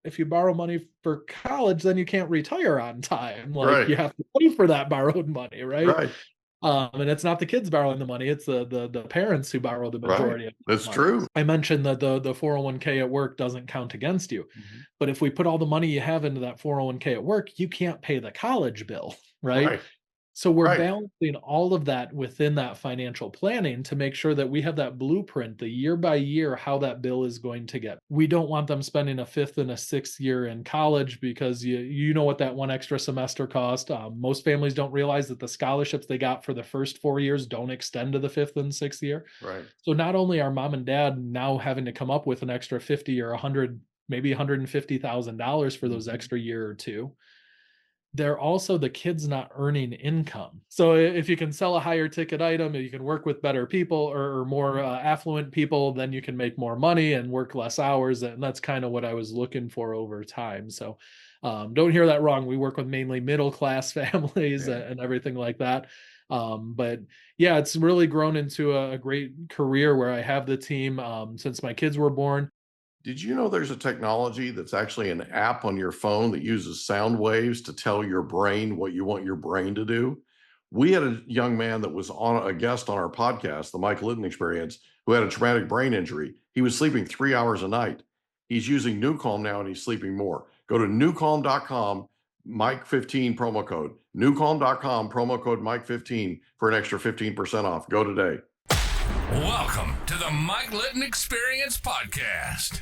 if you borrow money for college, then you can't retire on time. Like Right. you have to pay for that borrowed money, right? Right. And it's not the kids borrowing the money; it's the parents who borrow the Right. majority of that That's money. true. I mentioned that the 401k at work doesn't count against you, Mhm. but if we put all the money you have into that 401k at work, you can't pay the college bill, right? Right. So we're Right. balancing all of that within that financial planning to make sure that we have that blueprint, the year by year, how that bill is going to get. We don't want them spending a fifth and a sixth year in college because you know what that one extra semester cost. Most families don't realize that the scholarships they got for the first 4 years don't extend to the fifth and sixth year. Right. So not only are mom and dad now having to come up with an extra 50 or 100, maybe $150,000 for those Mhm. extra year or two, they're also the kids not earning income. So if you can sell a higher ticket item, you can work with better people or more affluent people, then you can make more money and work less hours. And that's kind of what I was looking for over time. So don't hear that wrong. We work with mainly middle class families Yeah. and everything like that. But yeah, it's really grown into a great career where I have the team since my kids were born. Did you know there's a technology that's actually an app on your phone that uses sound waves to tell your brain what you want your brain to do? We had a young man that was on a guest on our podcast, the Mike Litton Experience, who had a traumatic brain injury. He was sleeping 3 hours a night. He's using Newcalm now and he's sleeping more. Go to newcalm.com, Mike15 promo code. Newcalm.com, promo code Mike15 for an extra 15% off. Go today. Welcome to the Mike Litton Experience podcast.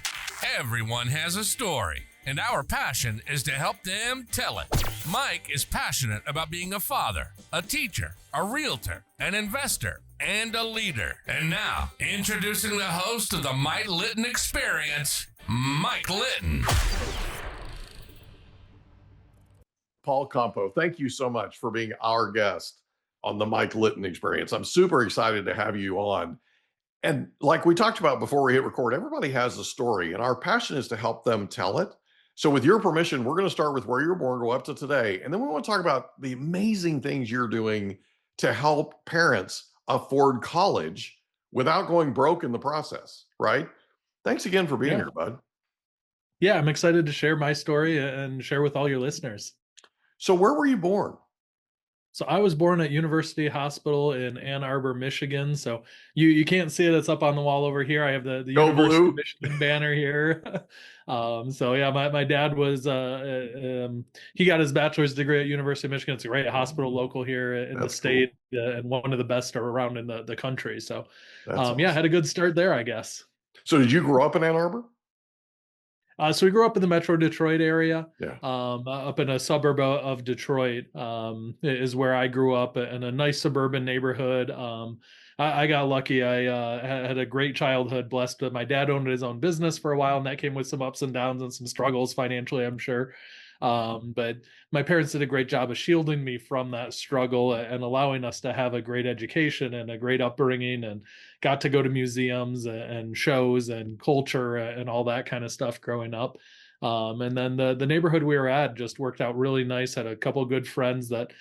Everyone has a story, and our passion is to help them tell it. Mike is passionate about being a father, a teacher, a realtor, an investor, and a leader. And now, introducing the host of the Mike Litton Experience, Mike Litton. Paul Compeau, thank you so much for being our guest on the Mike Litton Experience. I'm super excited to have you on. And like we talked about before we hit record, everybody has a story, and our passion is to help them tell it. So, with your permission, we're going to start with where you were born, go up to today, and then we want to talk about the amazing things you're doing to help parents afford college without going broke in the process, right? Thanks again for being Yeah. here, bud. Yeah, I'm excited to share my story and share with all your listeners. So, where were you born? So I was born at University Hospital in Ann Arbor, Michigan. So you can't see it; it's up on the wall over here. I have the Go University of blue. Michigan banner here. So yeah, my dad was he got his bachelor's degree at University of Michigan. It's a great hospital local here in the That's state cool. and one of the best around in the country. So That's yeah, I awesome. had a good start there, I guess. So, did you grow up in Ann Arbor? So we grew up in the Metro Detroit area, Yeah. up in a suburb of Detroit, is where I grew up in a nice suburban neighborhood. I got lucky. I had a great childhood, blessed that my dad owned his own business for a while, and that came with some ups and downs and some struggles financially, I'm sure. But my parents did a great job of shielding me from that struggle and allowing us to have a great education and a great upbringing and got to go to museums and shows and culture and all that kind of stuff growing up. And then the neighborhood we were at just worked out really nice. Had a couple good friends that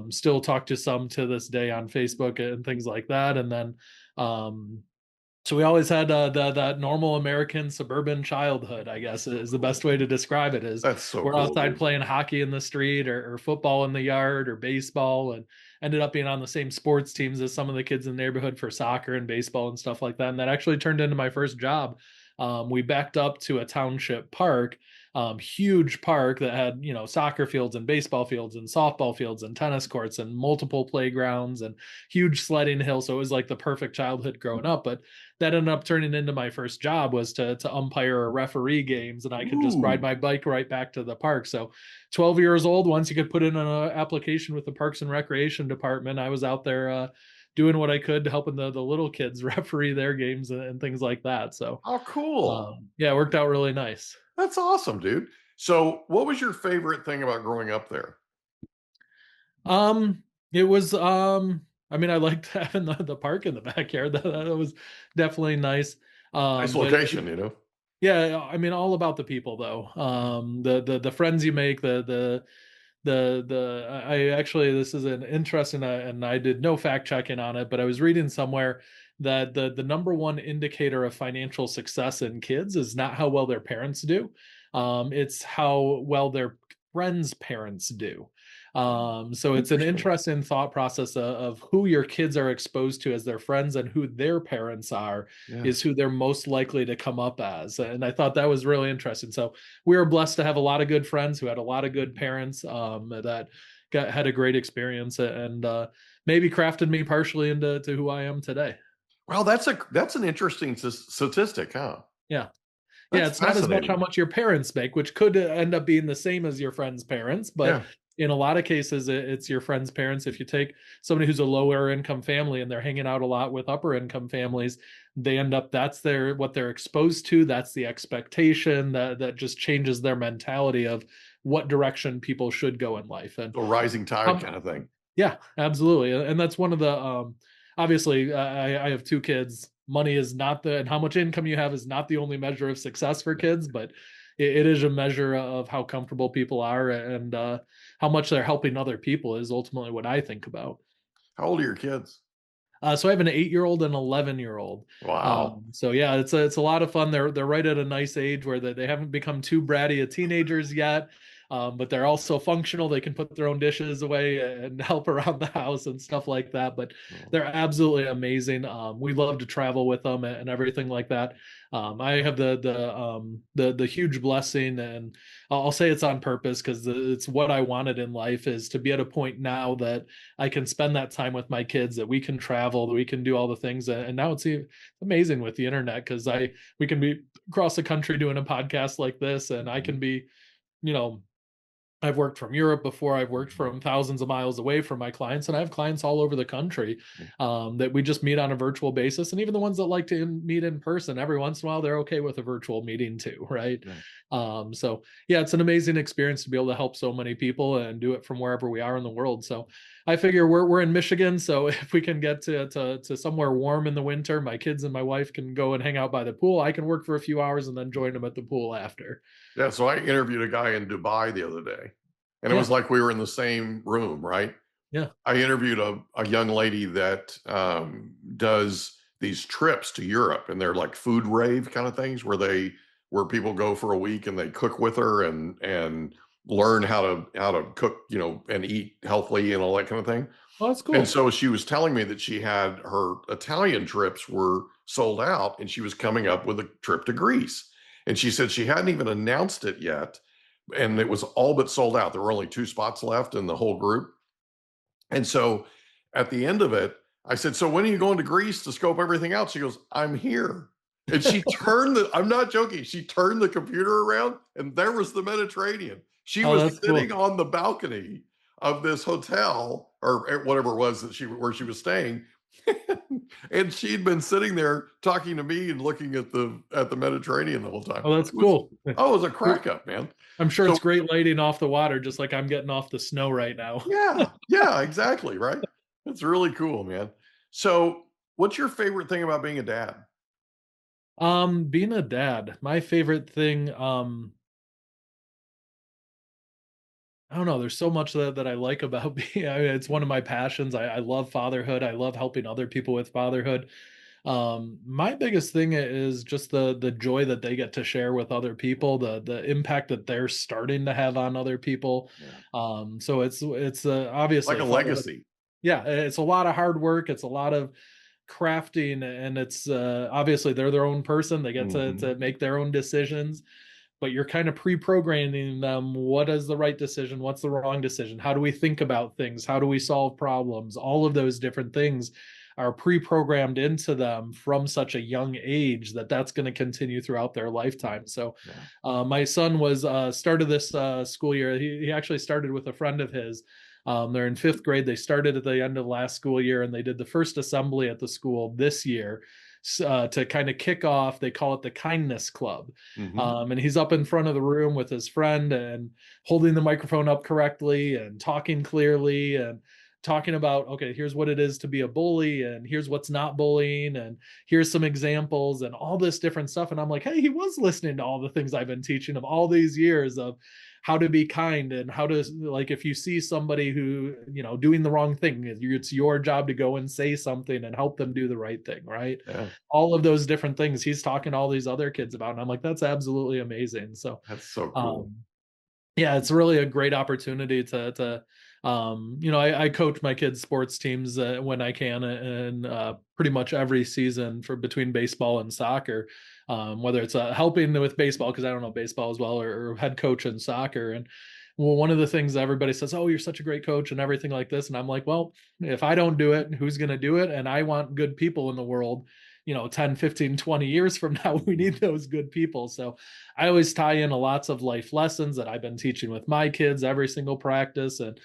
still talk to some to this day on Facebook and things like that. And then so we always had that normal American suburban childhood, I guess is the best way to describe it. Is That's so we're cool, outside dude. playing hockey in the street or football in the yard or baseball, and ended up being on the same sports teams as some of the kids in the neighborhood for soccer and baseball and stuff like that. And that actually turned into my first job. We backed up to a township park, huge park that had soccer fields and baseball fields and softball fields and tennis courts and multiple playgrounds and huge sledding hill. So it was like the perfect childhood growing up. But that ended up turning into my first job was to umpire or referee games, and I could just ride Ooh. my bike right back to the park. So 12 years old, once you could put in an application with the Parks and Recreation Department, I was out there doing what I could to helping the little kids referee their games and things like that. So How cool. yeah, it worked out really nice. That's awesome, dude. So, what was your favorite thing about growing up there? It was I mean, I liked having the park in the backyard. That was definitely nice. Nice But location, you know? yeah, I mean, all about the people though. The friends you make, I actually, this is an interesting, and I did no fact checking on it, but I was reading somewhere that the number one indicator of financial success in kids is not how well their parents do. It's how well their friends' parents do. So it's an Interesting. interesting thought process of who your kids are exposed to as their friends, and who their parents are Yeah. is who they're most likely to come up as. And I thought that was really interesting. So we were blessed to have a lot of good friends who had a lot of good parents, that had a great experience, and maybe crafted me partially into who I am today. Well, that's an interesting statistic, huh? Yeah. Yeah, That's it's not as much how fascinating. much your parents make, which could end up being the same as your friend's parents, but Yeah. in a lot of cases, it's your friend's parents. If you take somebody who's a lower income family and they're hanging out a lot with upper income families, they end up, that's what they're exposed to. That's the expectation that just changes their mentality of what direction people should go in life. And The rising tide um, kind of thing. yeah, absolutely. And that's one of the obviously I have two kids. Money is not and how much income you have is not the only measure of success for kids, but it is a measure of how comfortable people are, and how much they're helping other people is ultimately what I think about. How old are your kids? So I have an 8-year-old and 11-year-old. Wow. So yeah, it's a lot of fun. They're right at a nice age where they haven't become too bratty of teenagers yet, but they're also functional. They can put their own dishes away and help around the house and stuff like that. But Oh, they're absolutely amazing. We love to travel with them and everything like that. I have the huge blessing, and I'll say it's on purpose because it's what I wanted in life, is to be at a point now that I can spend that time with my kids, that we can travel, that we can do all the things. And now it's amazing with the internet, because we can be across the country doing a podcast like this, and I mhm, can be, you know, I've worked from Europe before. I've worked mhm. from thousands of miles away from my clients, and I have clients all over the country, Yeah. that we just meet on a virtual basis. And even the ones that like to meet in person, every once in a while, they're okay with a virtual meeting too, right? Yeah. So yeah, it's an amazing experience to be able to help so many people and do it from wherever we are in the world. So I figure we're in Michigan, so if we can get to somewhere warm in the winter, my kids and my wife can go and hang out by the pool. I can work for a few hours and then join them at the pool after. Yeah, so I interviewed a guy in Dubai the other day, and it was Yeah, like we were in the same room, right? yeah. I interviewed a young lady that does these trips to Europe, and they're like food rave kind of things where people go for a week and they cook with her and learn how to cook, and eat healthily and all that kind of thing. Well, that's And cool. so she was telling me that she had her Italian trips were sold out, and she was coming up with a trip to Greece. And she said she hadn't even announced it yet, and it was all but sold out. There were only 2 spots left in the whole group. And so at the end of it, I said, "So when are you going to Greece to scope everything out?" She goes, "I'm here." And I'm not joking, she turned the computer around and there was the Mediterranean. She Oh, was that's sitting cool. on the balcony of this hotel or whatever it was where she was staying. And she'd been sitting there talking to me and looking at the Mediterranean the whole time. Oh, that's cool. It was a crack up, man. I'm sure So it's great lighting off the water, just like I'm getting off the snow right now. yeah, yeah, exactly, right? That's really cool, man. So, what's your favorite thing about being a dad? Being a dad, my favorite thing, I don't know. There's so much that I like about being. I mean, it's one of my passions. I love fatherhood. I love helping other people with fatherhood. My biggest thing is just the joy that they get to share with other people, the impact that they're starting to have on other people. Yeah. So it's Like obviously a fatherhood. legacy. Yeah, it's a lot of hard work. It's a lot of crafting, and it's obviously they're their own person. They get Mhm. to make their own decisions, but you're kind of pre-programming them. What is the right decision? What's the wrong decision? How do we think about things? How do we solve problems? All of those different things are pre-programmed into them from such a young age that's going to continue throughout their lifetime. So Yeah. my son was started this school year. He actually started with a friend of his. They're in fifth grade. They started at the end of last school year, and they did the first assembly at the school this year to kind of kick off. They call it the Kindness Club. Mhm. And he's up in front of the room with his friend and holding the microphone up correctly and talking clearly and talking about, okay, here's what it is to be a bully, and here's what's not bullying, and here's some examples and all this different stuff. And I'm like, hey, he was listening to all the things I've been teaching him all these years of how to be kind, and how to, like, if you see somebody who, doing the wrong thing, it's your job to go and say something and help them do the right thing, right? Yeah. All of those different things he's talking to all these other kids about. And I'm like, that's absolutely amazing. So That's so cool. yeah, it's really a great opportunity to I coach my kids' sports teams when I can, and pretty much every season for between baseball and soccer, whether it's helping with baseball because I don't know baseball as well, or head coach in soccer. And well, one of the things everybody says, oh, you're such a great coach and everything like this. And I'm like, well, if I don't do it, who's going to do it? And I want good people in the world. 10, 15, 20 years from now, we need those good people. So I always tie in lots of life lessons that I've been teaching with my kids every single practice. And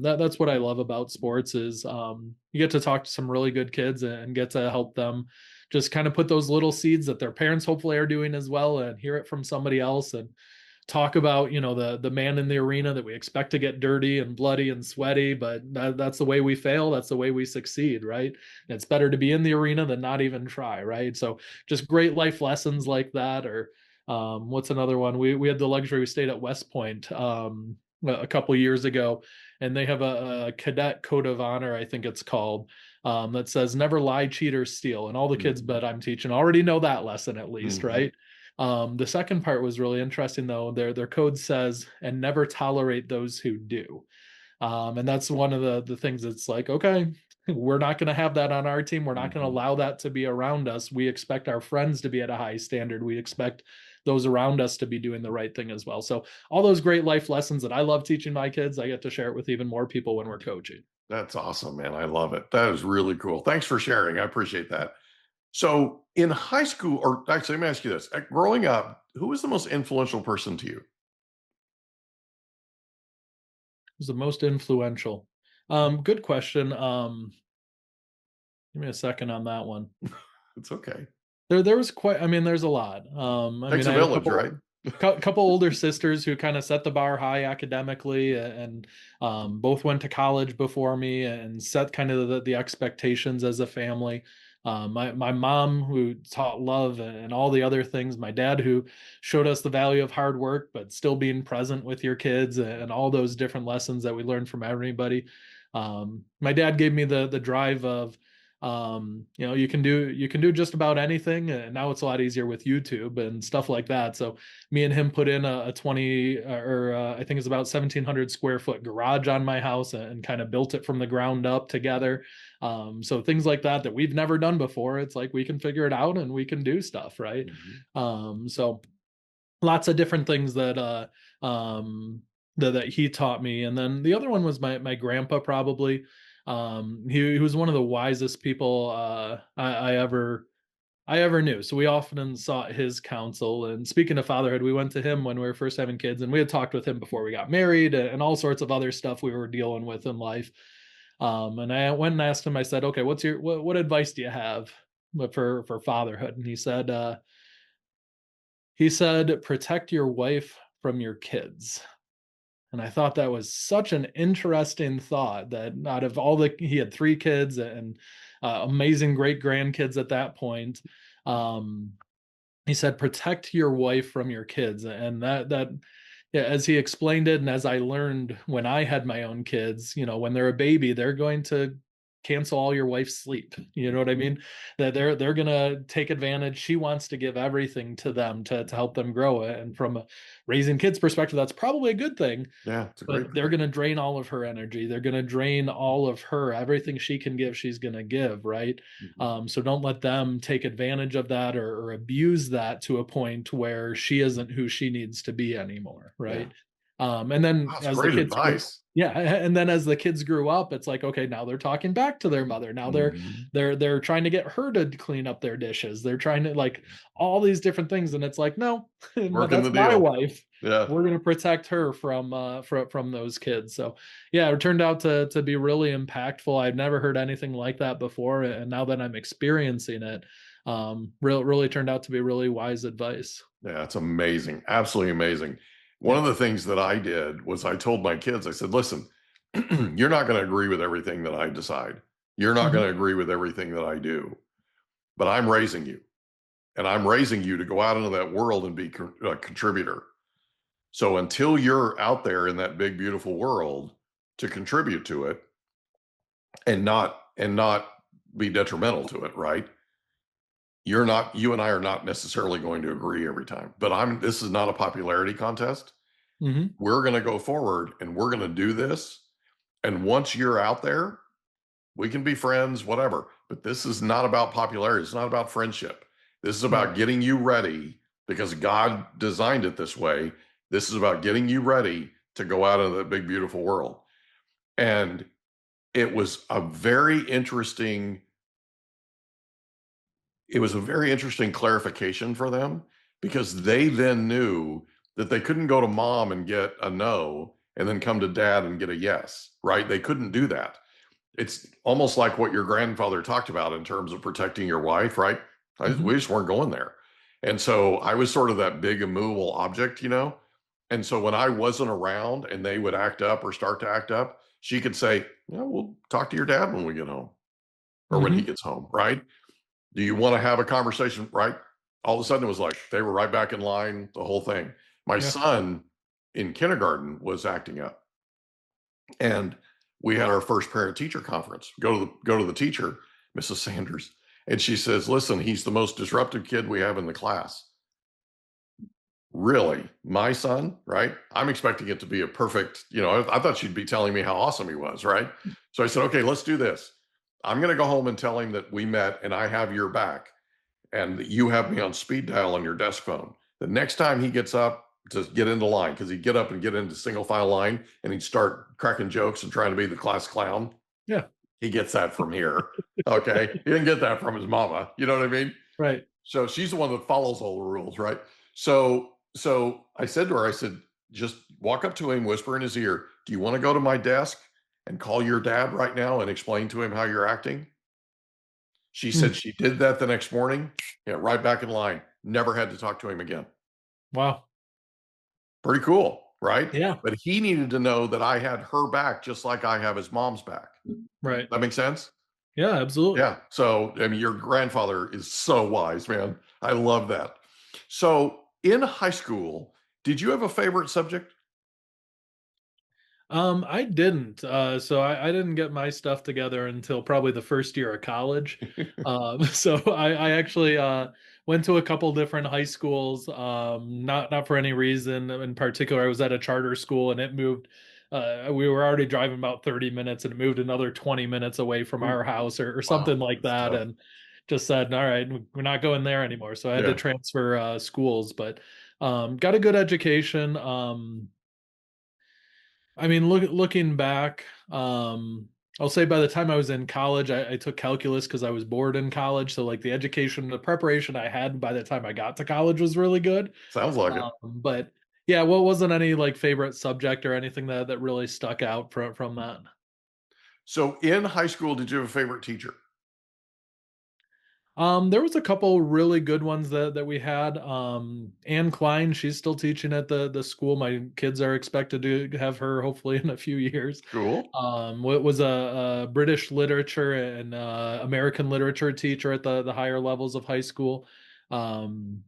that's what I love about sports is you get to talk to some really good kids and get to help them just kind of put those little seeds that their parents hopefully are doing as well, and hear it from somebody else, and talk about the man in the arena that we expect to get dirty and bloody and sweaty, but that's the way we fail, that's the way we succeed, right? And it's better to be in the arena than not even try, right? So just great life lessons like that. Or what's another one? We had the luxury, we stayed at West Point a couple years ago, and they have a cadet code of honor, I think it's called, that says never lie, cheat, or steal. And all the kids that I'm teaching already know that lesson at least, right? The second part was really interesting though. Their code says, and never tolerate those who do. And that's one of the things that's like, okay, we're not going to have that on our team. We're not going to allow that to be around us. We expect our friends to be at a high standard. We expect those around us to be doing the right thing as well. So all those great life lessons that I love teaching my kids, I get to share it with even more people when we're coaching. That's awesome, man. I love it. That is really cool. Thanks for sharing. I appreciate that. So in high school, or actually, let me ask you this. Growing up, who was the most influential person to you? Who's the most influential? Good question. Give me a second on that one. It's okay. There was quite, I mean, there's a lot. Takes a I had village, right? couple older sisters who kind of set the bar high academically, and both went to college before me and set kind of the expectations as a family. My mom, who taught love and all the other things, my dad, who showed us the value of hard work but still being present with your kids, and all those different lessons that we learned from everybody. My dad gave me the drive of, you can do just about anything, and now it's a lot easier with YouTube and stuff like that. So me and him put in a 20 or I think it's about 1,700 square foot garage on my house, and kind of built it from the ground up together. So things like that we've never done before, it's like we can figure it out and we can do stuff, right? So lots of different things that he taught me. And then the other one was my grandpa, probably. He was one of the wisest people I ever knew. So we often sought his counsel. And speaking of fatherhood, we went to him when we were first having kids, and we had talked with him before we got married, and all sorts of other stuff we were dealing with in life. And I went and asked him, I said, okay, what advice do you have for fatherhood? And he said, protect your wife from your kids. And I thought that was such an interesting thought, that out of he had 3 kids and amazing great grandkids at that point. He said, protect your wife from your kids. And that, yeah, as he explained it, and as I learned when I had my own kids, when they're a baby, they're going to cancel all your wife's sleep. You know what I mean? That they're gonna take advantage. She wants to give everything to them to help them grow. And from a raising kids perspective, that's probably a good thing. Yeah, it's a great But thing. they're gonna drain all of her energy. They're gonna drain all of her. Everything she can give, she's gonna give, right? So don't let them take advantage of that, or abuse that to a point where she isn't who she needs to be anymore, right? And then That's as the great kids advice. and then as the kids grew up, it's like, okay, now they're talking back to their mother. Now they're trying to get her to clean up their dishes. They're trying to, like, all these different things, and it's like, no, Working the that's my deal. wife. Yeah. We're going to protect her from those kids. So yeah, it turned out to be really impactful. I'd never heard anything like that before, and now that I'm experiencing it, really turned out to be really wise advice. Yeah, it's amazing. Absolutely amazing. One of the things that I did was I told my kids, I said, listen, You're not going to agree with everything that I decide. You're not Mhm. going to agree with everything that I do, but I'm raising you, and I'm raising you to go out into that world and be a contributor. So until you're out there in that big, beautiful world to contribute to it and not be detrimental to it, right? You and I are not necessarily going to agree every time, but this is not a popularity contest. Mhm. We're going to go forward and we're going to do this. And once you're out there, we can be friends, whatever. But this is not about popularity. It's not about friendship. This is Right. about getting you ready because God designed it this way. This is about getting you ready to go out into the big, beautiful world. And it was a very interesting it was a very interesting clarification for them because they then knew that they couldn't go to mom and get a no and then come to dad and get a yes, right? They couldn't do that. It's almost like what your grandfather talked about in terms of protecting your wife, right? Mhm. We just weren't going there. And so I was sort of that big immovable object, you know? And so when I wasn't around and they would act up or start to act up, she could say, yeah, we'll talk to your dad when we get home or when he Mhm. gets home, right? Do you want to have a conversation? Right. All of a sudden, it was like they were right back in line, the whole thing. My Yeah. son in kindergarten was acting up, and we had our first parent teacher conference. Go to the teacher, Mrs. Sanders, and she says, "Listen, he's the most disruptive kid we have in the class." Really, my son, right? I'm expecting it to be a perfect, I thought she'd be telling me how awesome he was, right? So I said, okay, let's do this. I'm going to go home and tell him that we met and I have your back and that you have me on speed dial on your desk phone. The next time he gets up to get into line, because he'd get up and get into single file line and he'd start cracking jokes and trying to be the class clown. Yeah. He gets that from here. Okay. He didn't get that from his mama. You know what I mean? Right. So she's the one that follows all the rules, right? So I said to her, I said, just walk up to him, whisper in his ear, do you want to go to my desk and call your dad right now and explain to him how you're acting? She Mm. said she did that the next morning. Yeah, right back in line. Never had to talk to him again. Wow. Pretty cool, right? Yeah. But he needed to know that I had her back just like I have his mom's back. Right. That makes sense? Yeah, absolutely. Yeah. So, I mean, your grandfather is so wise, man. I love that. So, in high school, did you have a favorite subject? I didn't. So I didn't get my stuff together until probably the first year of college. So I actually went to a couple different high schools. Not for any reason in particular. I was at a charter school and it moved. We were already driving about 30 minutes and it moved another 20 minutes away from Ooh, our house or wow, something like that's that. tough. And just said, all right, we're not going there anymore. So I had to Yeah, transfer schools, but got a good education. I mean, looking back, I'll say by the time I was in college, I took calculus because I was bored in college. So like the education, the preparation I had by the time I got to college was really good. sounds like it. But yeah, what wasn't any like favorite subject or anything that really stuck out from that. So, in high school, did you have a favorite teacher? There was a couple really good ones that we had. Anne Klein, she's still teaching at the school. My kids are expected to have her hopefully in a few years. Cool. What was a British literature and American literature teacher at the higher levels of high school. Um,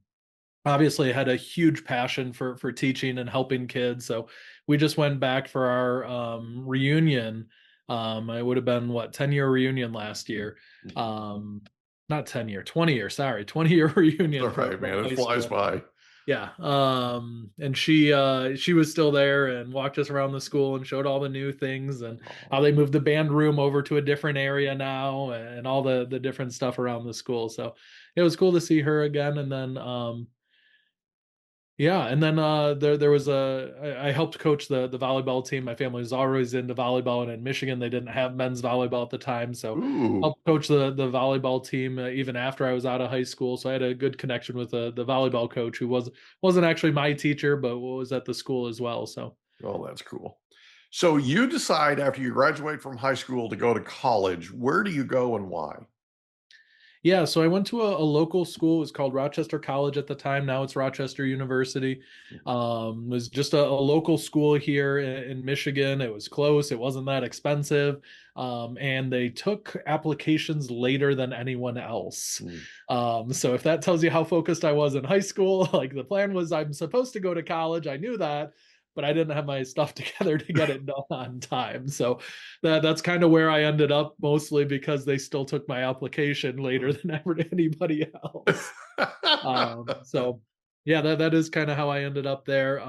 Obviously had a huge passion for teaching and helping kids. So we just went back for our reunion. It would have been what 10-year reunion last year. Um, Not 10-year, 20-year, sorry, 20-year It's all reunion right, from man. It high flies school. by. Yeah. And she was still there and walked us around the school and showed all the new things and Oh, how they moved the band room over to a different area now and all the different stuff around the school. So it was cool to see her again. And then yeah, and then there was I helped coach the volleyball team. My family was always into volleyball, and in Michigan they didn't have men's volleyball at the time, so ooh. helped coach the volleyball team even after I was out of high school. So I had a good connection with the volleyball coach who wasn't actually my teacher, but was at the school as well. So Oh, that's cool. So, you decide after you graduate from high school to go to college. Where do you go and why? Yeah, so I went to a local school. It was called Rochester College at the time. Now it's Rochester University. It was just a local school here in Michigan. It was close. It wasn't that expensive. And they took applications later than anyone else. Mm. So if that tells you how focused I was in high school, like the plan was I'm supposed to go to college. I knew that, but I didn't have my stuff together to get it done on time. So that's kind of where I ended up, mostly because they still took my application later than ever anybody else. So yeah, that is kind of how I ended up there.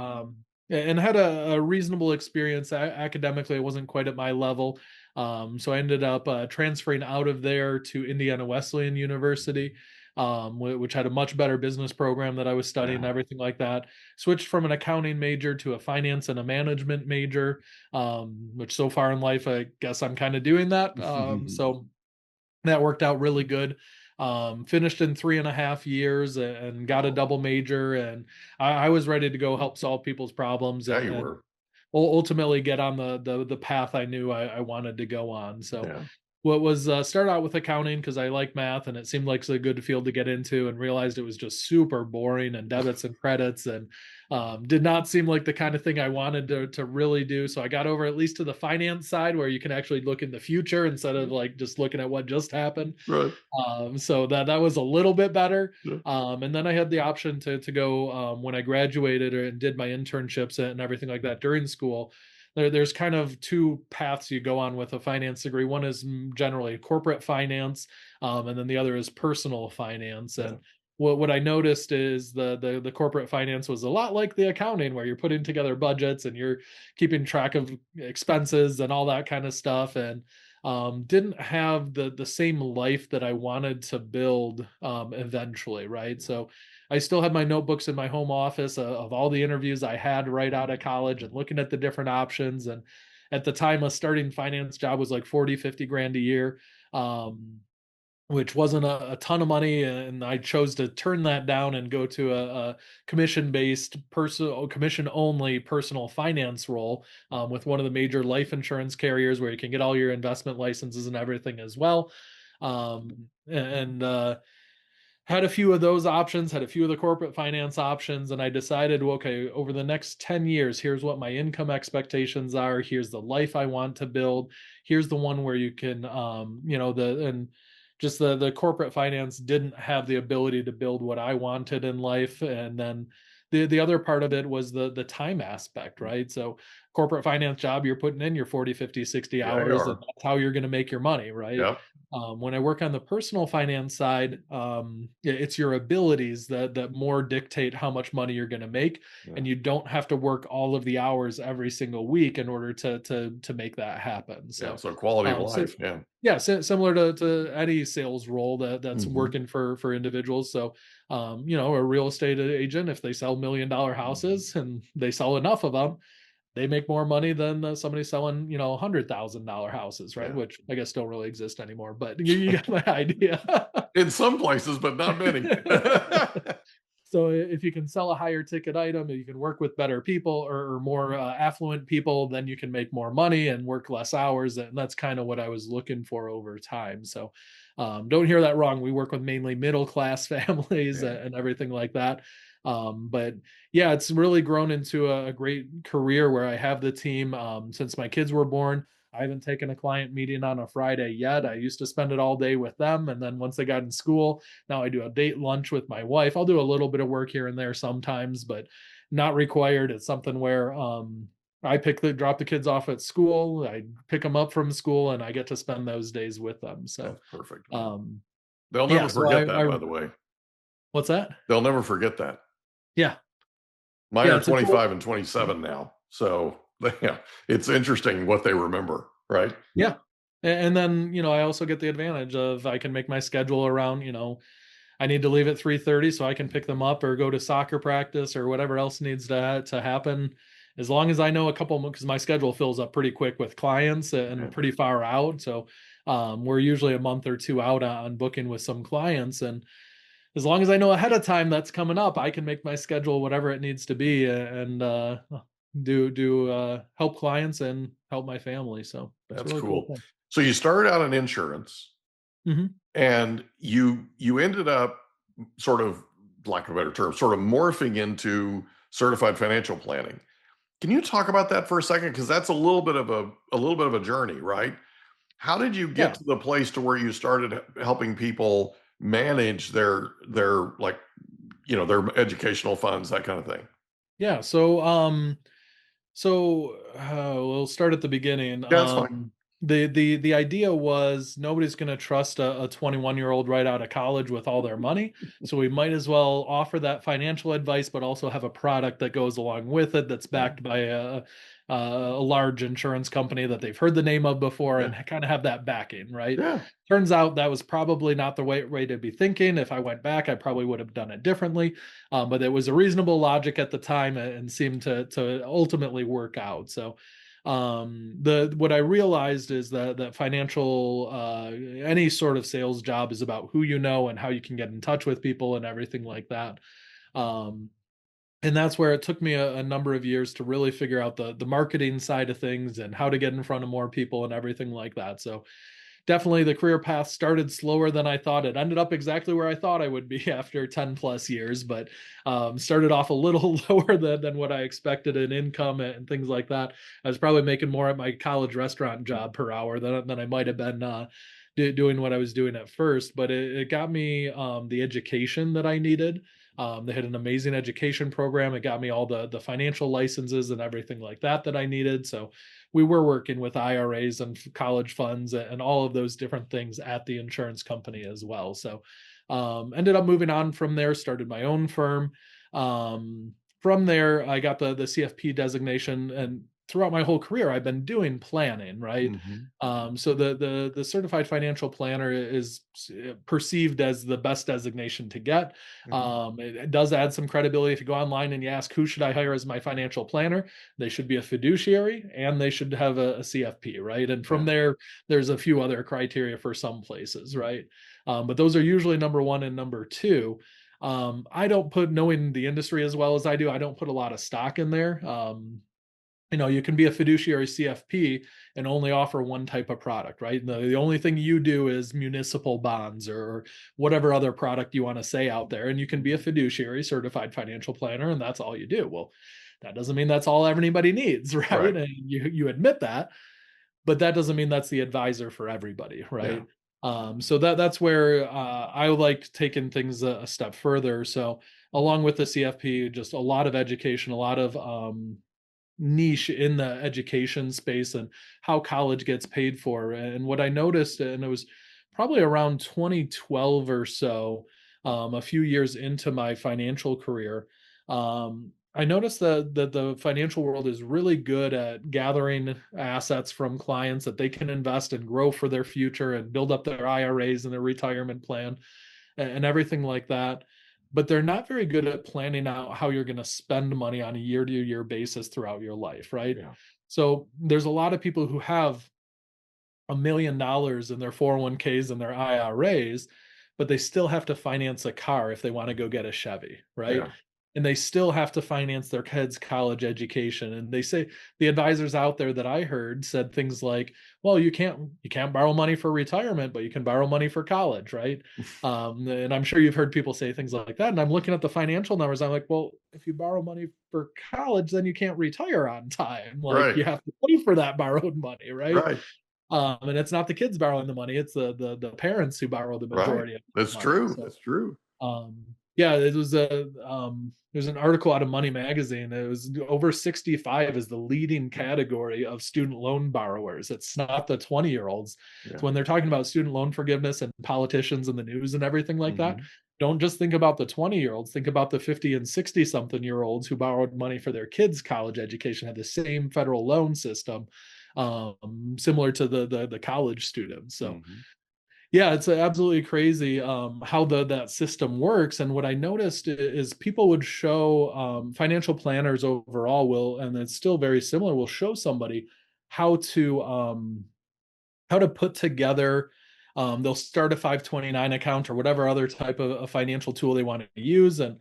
And had a reasonable experience academically. It wasn't quite at my level. So I ended up transferring out of there to Indiana Wesleyan University, which had a much better business program that I was studying and Yeah. everything like that. Switched from an accounting major to a finance and a management major, which so far in life, I guess I'm kind of doing that. So that worked out really good. Finished in 3.5 years and got a double major. And I was ready to go help solve people's problems Yeah, you and were. ultimately get on the path I knew I wanted to go on. So Yeah. what was start out with accounting because I like math and it seemed like a good field to get into, and realized it was just super boring and debits and credits, and did not seem like the kind of thing I wanted to really do. So I got over at least to the finance side where you can actually look in the future instead of like just looking at what just happened. Right. So that was a little bit better. Yeah. And then I had the option to go when I graduated and did my internships and everything like that during school. There's kind of two paths you go on with a finance degree. One is generally corporate finance, and then the other is personal finance. Yeah. And what I noticed is the corporate finance was a lot like the accounting, where you're putting together budgets and you're keeping track of expenses and all that kind of stuff. And didn't have the same life that I wanted to build eventually, right? So I still had my notebooks in my home office of all the interviews I had right out of college and looking at the different options. And at the time, a starting finance job was like 40, 50 grand a year, which wasn't a ton of money. And I chose to turn that down and go to a commission-based, commission only personal finance role with one of the major life insurance carriers where you can get all your investment licenses and everything as well. And had a few of those options, had a few of the corporate finance options, and I decided, well, okay, over the next 10 years, here's what my income expectations are. Here's the life I want to build. Here's the one where you can, and just the corporate finance didn't have the ability to build what I wanted in life. And then the other part of it was the time aspect, right? So corporate finance job, you're putting in your 40, 50, 60 Yeah, you hours, and are. that's how you're going to make your money, right? Yeah. When I work on the personal finance side, it's your abilities that more dictate how much money you're going to make, Yeah. and you don't have to work all of the hours every single week in order to make that happen. Yeah. So, So quality of so life. Yeah. yeah, similar to any sales role that's Mhm. working for individuals. So, a real estate agent, if they sell $1 million houses and they sell enough of them, they make more money than somebody selling, $100,000 houses, right? Yeah. Which I guess don't really exist anymore, but you got my idea. In some places, but not many. So if you can sell a higher ticket item, you can work with better people or more affluent people, then you can make more money and work less hours. And that's kind of what I was looking for over time. So don't hear that wrong. We work with mainly middle class families Yeah. and everything like that. But yeah, it's really grown into a great career where I have the team since my kids were born. I haven't taken a client meeting on a Friday yet. I used to spend it all day with them. And then once they got in school, now I do a date lunch with my wife. I'll do a little bit of work here and there sometimes, but not required. It's something where I drop the kids off at school. I pick them up from school and I get to spend those days with them. So, That's perfect. um, They'll yeah, never so forget that, by the way. what's that? They'll never forget that. Yeah. Mine Yeah. are It's a cool, 25 and 27 now. So yeah, it's interesting what they remember, right? yeah. And then, I also get the advantage of I can make my schedule around, I need to leave at 3:30 so I can pick them up or go to soccer practice or whatever else needs to happen. As long as I know a couple, because my schedule fills up pretty quick with clients and Yeah. pretty far out. So we're usually a month or two out on booking with some clients. And as long as I know ahead of time that's coming up, I can make my schedule whatever it needs to be and do help clients and help my family. So it's a That's really cool cool. thing. So you started out in insurance Mhm. and you ended up sort of, lack of a better term, sort of morphing into certified financial planning. Can you talk about that for a second? Because that's a little bit of a journey, right? How did you get Yeah. to the place to where you started helping people manage their like, their educational funds, that kind of thing? Yeah. We'll start at the beginning. Yeah, that's fine. The idea was nobody's going to trust a 21-year-old right out of college with all their money, so we might as well offer that financial advice, but also have a product that goes along with it that's Yeah, backed by a large insurance company that they've heard the name of before yeah, and kind of have that backing, right? yeah, Turns out that was probably not the way to be thinking. If I went back, I probably would have done it differently. But it was a reasonable logic at the time and seemed to ultimately work out. So the what I realized is that financial any sort of sales job is about who you know and how you can get in touch with people and everything like that. Um, and that's where it took me a number of years to really figure out the marketing side of things and how to get in front of more people and everything like that. So definitely the career path started slower than I thought. It ended up exactly where I thought I would be after 10 plus years, but started off a little lower than what I expected in income and things like that. I was probably making more at my college restaurant job per hour than I might have been doing what I was doing at first, but it got me the education that I needed. They had an amazing education program. It got me all the financial licenses and everything like that I needed. So we were working with IRAs and college funds and all of those different things at the insurance company as well. So ended up moving on from there, started my own firm. From there, I got the CFP designation, and throughout my whole career, I've been doing planning, right? hmm, So the certified financial planner is perceived as the best designation to get. hmm, It does add some credibility if you go online and you ask who should I hire as my financial planner. They should be a fiduciary and they should have a CFP, right? And from yeah, there, there's a few other criteria for some places, right? But those are usually number one and number two. I don't put, knowing the industry as well as I do, I don't put a lot of stock in there. You can be a fiduciary CFP and only offer one type of product, right? The only thing you do is municipal bonds or whatever other product you want to say out there. And you can be a fiduciary certified financial planner, and that's all you do. Well, that doesn't mean that's all everybody needs, right? right, And you admit that, but that doesn't mean that's the advisor for everybody, yeah, right? So that's where I like taking things a step further. So along with the CFP, just a lot of education, a lot of niche in the education space and how college gets paid for. And what I noticed, and it was probably around 2012 or so, a few years into my financial career, I noticed that the financial world is really good at gathering assets from clients that they can invest and grow for their future and build up their IRAs and their retirement plan and everything like that. But they're not very good at planning out how you're going to spend money on a year to year basis throughout your life, right? yeah. So there's a lot of people who have $1 million in their 401ks and their IRAs, but they still have to finance a car if they want to go get a Chevy, right? Yeah. And they still have to finance their kids' college education. And they say the advisors out there that I heard said things like, "Well, you can't borrow money for retirement, but you can borrow money for college, right?" And I'm sure you've heard people say things like that. And I'm looking at the financial numbers. I'm like, well, if you borrow money for college, then you can't retire on time. Like Right, you have to pay for that borrowed money, right? right, And it's not the kids borrowing the money; it's the parents who borrow the right. majority of the That's money. true. So, That's true. yeah, it was there's an article out of Money Magazine. It was over 65 is the leading category of student loan borrowers. It's not the 20-year-olds. Yeah. So when they're talking about student loan forgiveness and politicians in the news and everything like that, Hmm. don't just think about the 20-year-olds. Think about the 50 and 60 something year olds who borrowed money for their kids' college education, had the same federal loan system, similar to the college students. So Hmm. yeah, it's absolutely crazy how that system works. And what I noticed is people would show financial planners overall will, and it's still very similar, will show somebody how to put together. They'll start a 529 account or whatever other type of a financial tool they want to use, and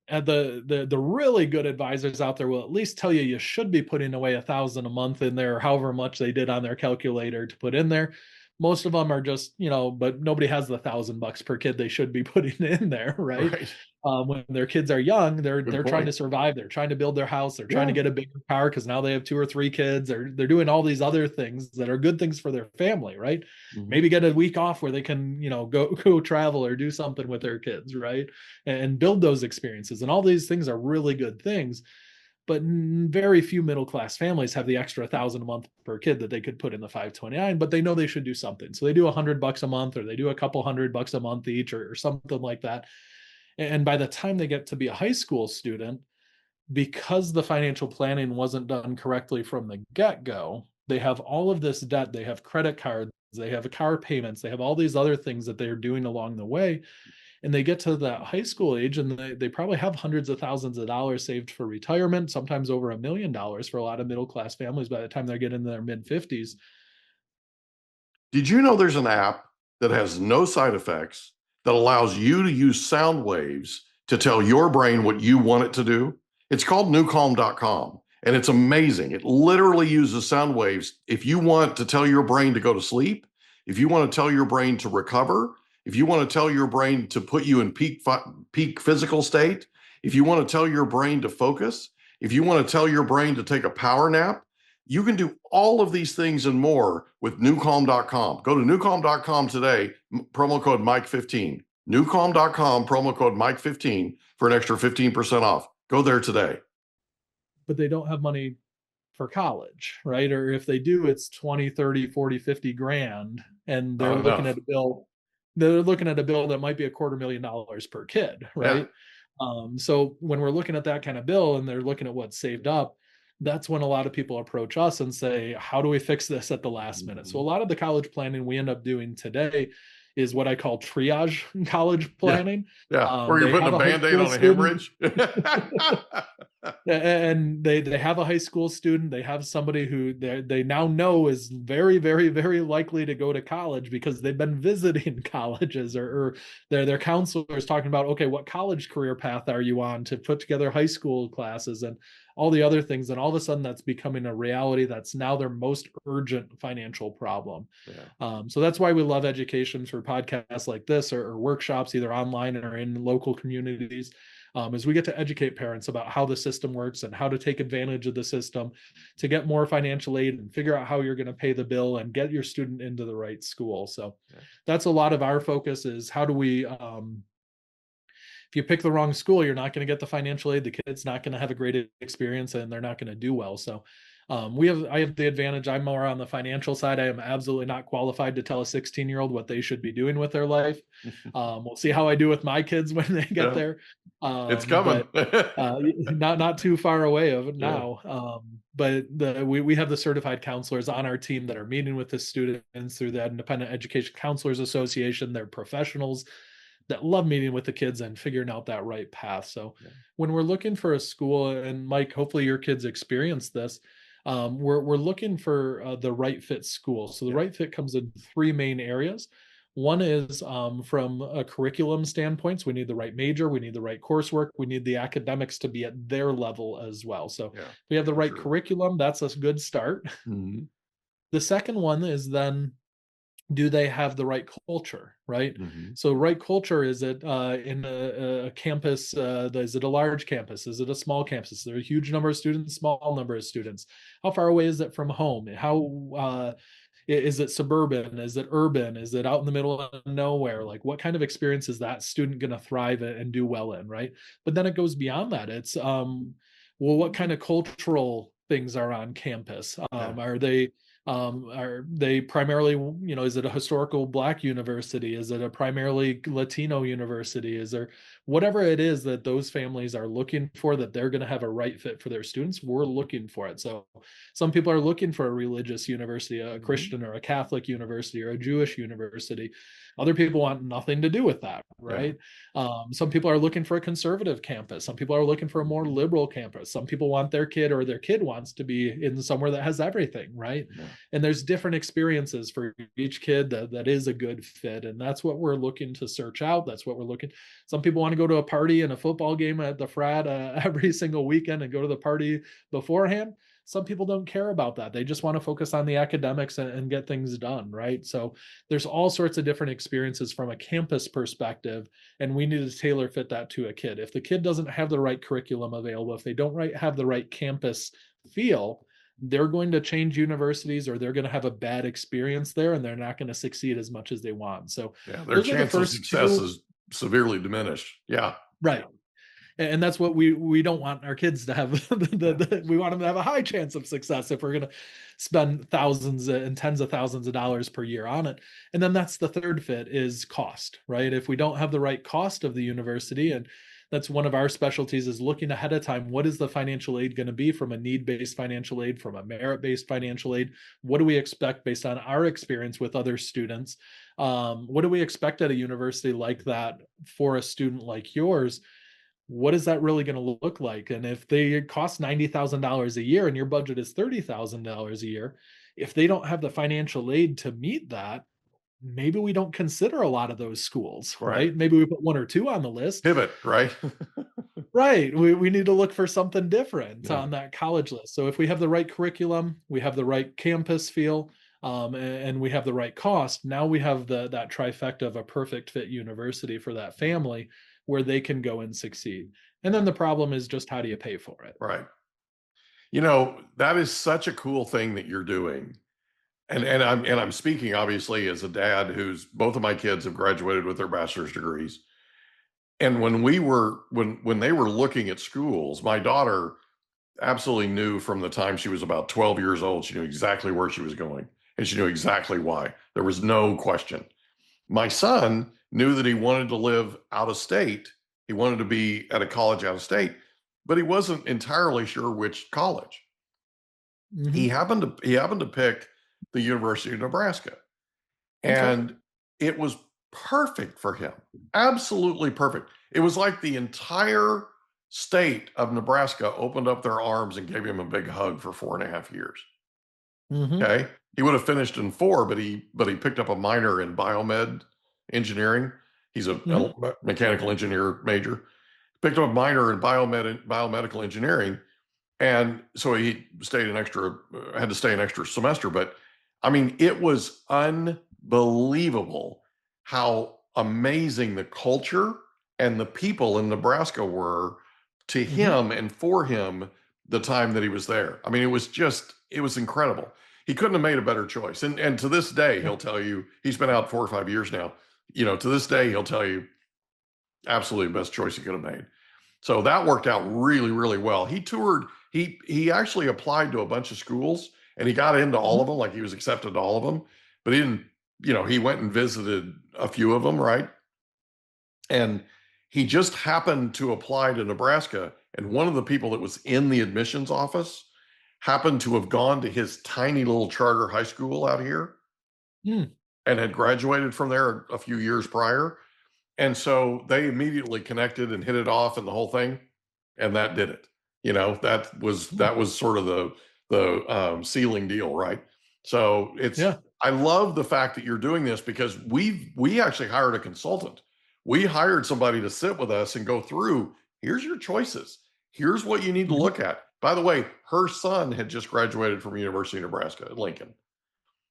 the really good advisors out there will at least tell you should be putting away 1,000 a month in there, or however much they did on their calculator to put in there. most of them are just, but nobody has the $1,000 per kid they should be putting in there, right? Right. When their kids are young, they're Good trying to point. survive. They're trying to build their house. They're trying to Yeah. get a bigger car because now they have 2 or 3 kids. They're doing all these other things that are good things for their family, right? Mhm. Maybe get a week off where they can, go travel or do something with their kids, right? And build those experiences. And all these things are really good things. But very few middle class families have the extra 1,000 a month per kid that they could put in the 529, but they know they should do something. So they do $100 a month, or they do a couple $100 a month each, or something like that. And by the time they get to be a high school student, because the financial planning wasn't done correctly from the get-go, they have all of this debt. They have credit cards, they have car payments, they have all these other things that they're doing along the way. And they get to that high school age, and they probably have hundreds of thousands of dollars saved for retirement, sometimes over $1 million for a lot of middle class families by the time they get into their mid 50s. Did you know there's an app that has no side effects that allows you to use sound waves to tell your brain what you want it to do? It's called newcalm.com, and it's amazing. It literally uses sound waves. If you want to tell your brain to go to sleep, if you want to tell your brain to recover, if you want to tell your brain to put you in peak physical state, if you want to tell your brain to focus, if you want to tell your brain to take a power nap, you can do all of these things and more with newcalm.com. Go to newcalm.com today, promo code Mike15. Newcalm.com, promo code Mike15 for an extra 15% off. Go there today. But they don't have money for college, right? Or if they do, it's 20, 30, 40, 50 grand. And they're Not looking enough. at a bill. They're looking at a bill that might be $250,000 per kid, Yeah. right? So when we're looking at that kind of bill and they're looking at what's saved up, that's when a lot of people approach us and say, how do we fix this at the last minute? So a lot of the college planning we end up doing today is what I call triage college Yeah. planning. Yeah. Where you're They putting have a a high Band-Aid school on a student, hemorrhage. and they have a high school student. They have somebody who they now know is very, very, very likely to go to college because they've been visiting colleges, or their counselors talking about, okay, what college career path are you on, to put together high school classes and all the other things. And all of a sudden that's becoming a reality. That's now their most urgent financial problem. Yeah. So that's why we love education through podcasts like this, or workshops, either online or in local communities. Is we get to educate parents about how the system works and how to take advantage of the system to get more financial aid and figure out how you're going to pay the bill and get your student into the right school. So that's a lot of our focus, is how do we, if you pick the wrong school, you're not going to get the financial aid. The kid's not going to have a great experience, and they're not going to do well. So I have the advantage. I'm more on the financial side. I am absolutely not qualified to tell a 16-year-old what they should be doing with their life. We'll see how I do with my kids when they get there. It's coming. But not too far away of it Yeah. now. But we have the certified counselors on our team that are meeting with the students through the Independent Education Counselors Association. They're professionals that love meeting with the kids and figuring out that right path. So when we're looking for a school, and Mike, hopefully your kids experience this, we're looking for the right fit school. So the right fit comes in 3 main areas. One is from a curriculum standpoint. So we need the right major, we need the right coursework, we need the academics to be at their level as well. So if we have the right curriculum, that's a good start. Mm-hmm. The second one is then, do they have the right culture, right? Mm-hmm. So right culture, is it in a campus, is it a large campus? Is it a small campus? Is there a huge number of students, small number of students? How far away is it from home? How is it suburban? Is it urban? Is it out in the middle of nowhere? Like, what kind of experience is that student going to thrive and do well in, right? But then it goes beyond that. It's, well, what kind of cultural things are on campus? Are they primarily, is it a historical Black university? Is it a primarily Latino university? Is there whatever it is that those families are looking for, that they're going to have a right fit for their students? We're looking for it. So some people are looking for a religious university, a Christian or a Catholic university or a Jewish university. Other people want nothing to do with that, right? Some people are looking for a conservative campus. Some people are looking for a more liberal campus. Some people want their kid, or their kid wants to be in somewhere that has everything, right? And there's different experiences for each kid that is a good fit. And that's what we're looking to search out. That's what we're looking. Some people want to go to a party and a football game at the frat every single weekend and go to the party beforehand. Some people don't care about that. They just want to focus on the academics and get things done, right? So there's all sorts of different experiences from a campus perspective, and we need to tailor fit that to a kid. If the kid doesn't have the right curriculum available, if they don't have the right campus feel, they're going to change universities, or they're going to have a bad experience there, and they're not going to succeed as much as they want. So Yeah, their those are the chance of first success two. is severely diminished. Yeah. Right. And that's what we don't want our kids to have. We want them to have a high chance of success if we're going to spend thousands and tens of thousands of dollars per year on it. And then that's the third fit, is cost, right? If we don't have the right cost of the university, and that's one of our specialties, is looking ahead of time. What is the financial aid going to be, from a need-based financial aid, from a merit-based financial aid? What do we expect based on our experience with other students? What do we expect at a university like that for a student like yours? What is that really going to look like? And if they cost $90,000 a year and your budget is $30,000 a year, if they don't have the financial aid to meet that, maybe we don't consider a lot of those schools, Right. right? Maybe we put one or two on the list. Pivot, right? Right. We need to look for something different Yeah. on that college list. So if we have the right curriculum, we have the right campus feel, and we have the right cost, now we have that trifecta of a perfect fit university for that family, where they can go and succeed. And then the problem is just, how do you pay for it? Right. That is such a cool thing that you're doing. And I'm speaking obviously as a dad who's, both of my kids have graduated with their bachelor's degrees. And when they were looking at schools, my daughter absolutely knew from the time she was about 12 years old, she knew exactly where she was going, and she knew exactly why. There was no question. My son knew that he wanted to live out of state. He wanted to be at a college out of state, but he wasn't entirely sure which college. He Mm-hmm. happened to pick the University of Nebraska, Okay. and it was perfect for him. Absolutely perfect. It was like the entire state of Nebraska opened up their arms and gave him a big hug for 4.5 years. Mm-hmm. Okay. He would have finished in 4, but he picked up a minor in biomed engineering. He's a Mm-hmm. mechanical engineer major. Picked up a minor in biomedical engineering, and so he had to stay an extra semester. But I mean, it was unbelievable how amazing the culture and the people in Nebraska were to Mm-hmm. him and for him the time that he was there. I mean, it was incredible. He couldn't have made a better choice. And to this day, he'll tell you, he's been out 4 or 5 years now. To this day, he'll tell you, absolutely best choice he could have made. So that worked out really, really well. He toured, he actually applied to a bunch of schools, and he got into all of them, like he was accepted to all of them, but he didn't, he went and visited a few of them, right? And he just happened to apply to Nebraska, and one of the people that was in the admissions office happened to have gone to his tiny little charter high school out here Mm. and had graduated from there a few years prior. And so they immediately connected and hit it off and the whole thing, and that did it. That was sort of the ceiling deal, right? So I love the fact that you're doing this, because we actually hired a consultant. We hired somebody to sit with us and go through, here's your choices. Here's what you need to look at. By the way, her son had just graduated from University of Nebraska at Lincoln.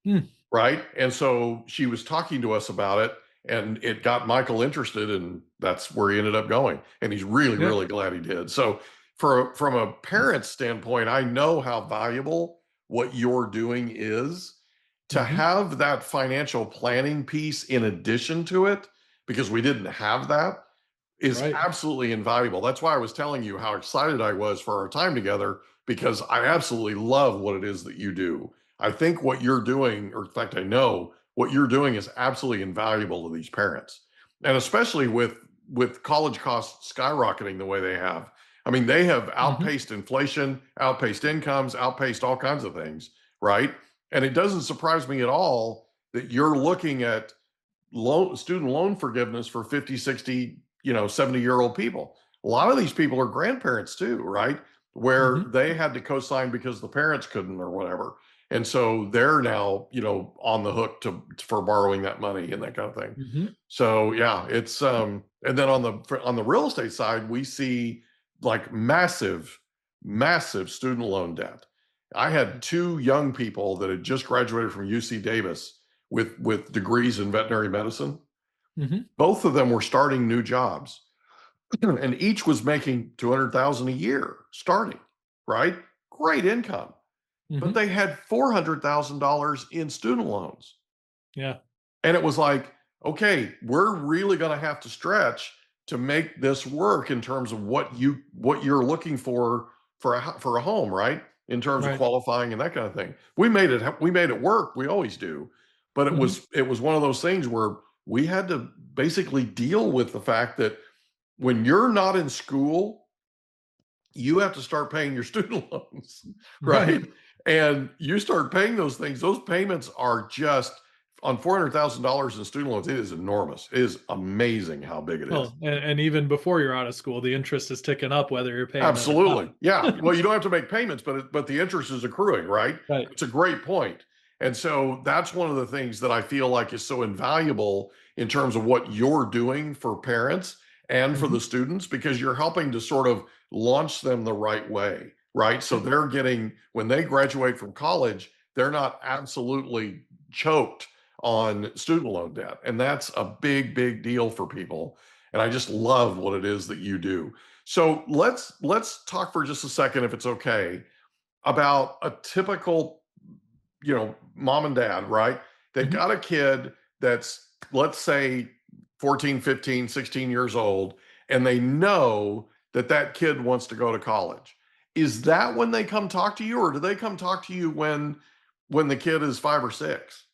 Mm. Right. And so she was talking to us about it, and it got Michael interested, and that's where he ended up going. And he's really, really glad he did. So from a parent's standpoint, I know how valuable what you're doing is. To have that financial planning piece in addition to it, because we didn't have that, is absolutely invaluable. That's why I was telling you how excited I was for our time together, because I absolutely love what it is that you do. I think what you're doing, or in fact, I know what you're doing, is absolutely invaluable to these parents. And especially with college costs skyrocketing the way they have. I mean, they have outpaced inflation, outpaced incomes, outpaced all kinds of things, right? And it doesn't surprise me at all that you're looking at student loan forgiveness for 50, 60, 70-year-old people. A lot of these people are grandparents too, right? Where they had to co-sign because the parents couldn't or whatever. And so they're now, on the hook for borrowing that money and that kind of thing. So yeah, it's and then on the real estate side, we see like massive, massive student loan debt. I had two young people that had just graduated from UC Davis with degrees in veterinary medicine. Mm-hmm. Both of them were starting new jobs, and each was making 200,000 a year starting, right? Great income. But Mm-hmm. they had $400,000 in student loans. Yeah. And it was like, okay, we're really going to have to stretch to make this work in terms of what you're looking for a home, right? In terms of Right. qualifying and that kind of thing. We made it work. We always do. But it Mm-hmm. was one of those things where we had to basically deal with the fact that when you're not in school, you have to start paying your student loans, Right. right? And you start paying those things. Those payments are just on $400,000 in student loans. It is enormous. It is amazing how big it is. Well, and even before you're out of school, the interest is ticking up whether you're paying it or Absolutely. not. Yeah. Well, you don't have to make payments, but the interest is accruing, right? Right. It's a great point. And so that's one of the things that I feel like is so invaluable in terms of what you're doing for parents and for Mm-hmm. the students, because you're helping to sort of launch them the right way, right? So they're getting, when they graduate from college, they're not absolutely choked on student loan debt. And that's a big, big deal for people. And I just love what it is that you do. So let's talk for just a second, if it's okay, about a typical, mom and dad, right? They've Mm-hmm. got a kid that's, let's say, 14, 15, 16 years old, and they know that that kid wants to go to college. Is that when they come talk to you, or do they come talk to you when the kid is 5 or 6?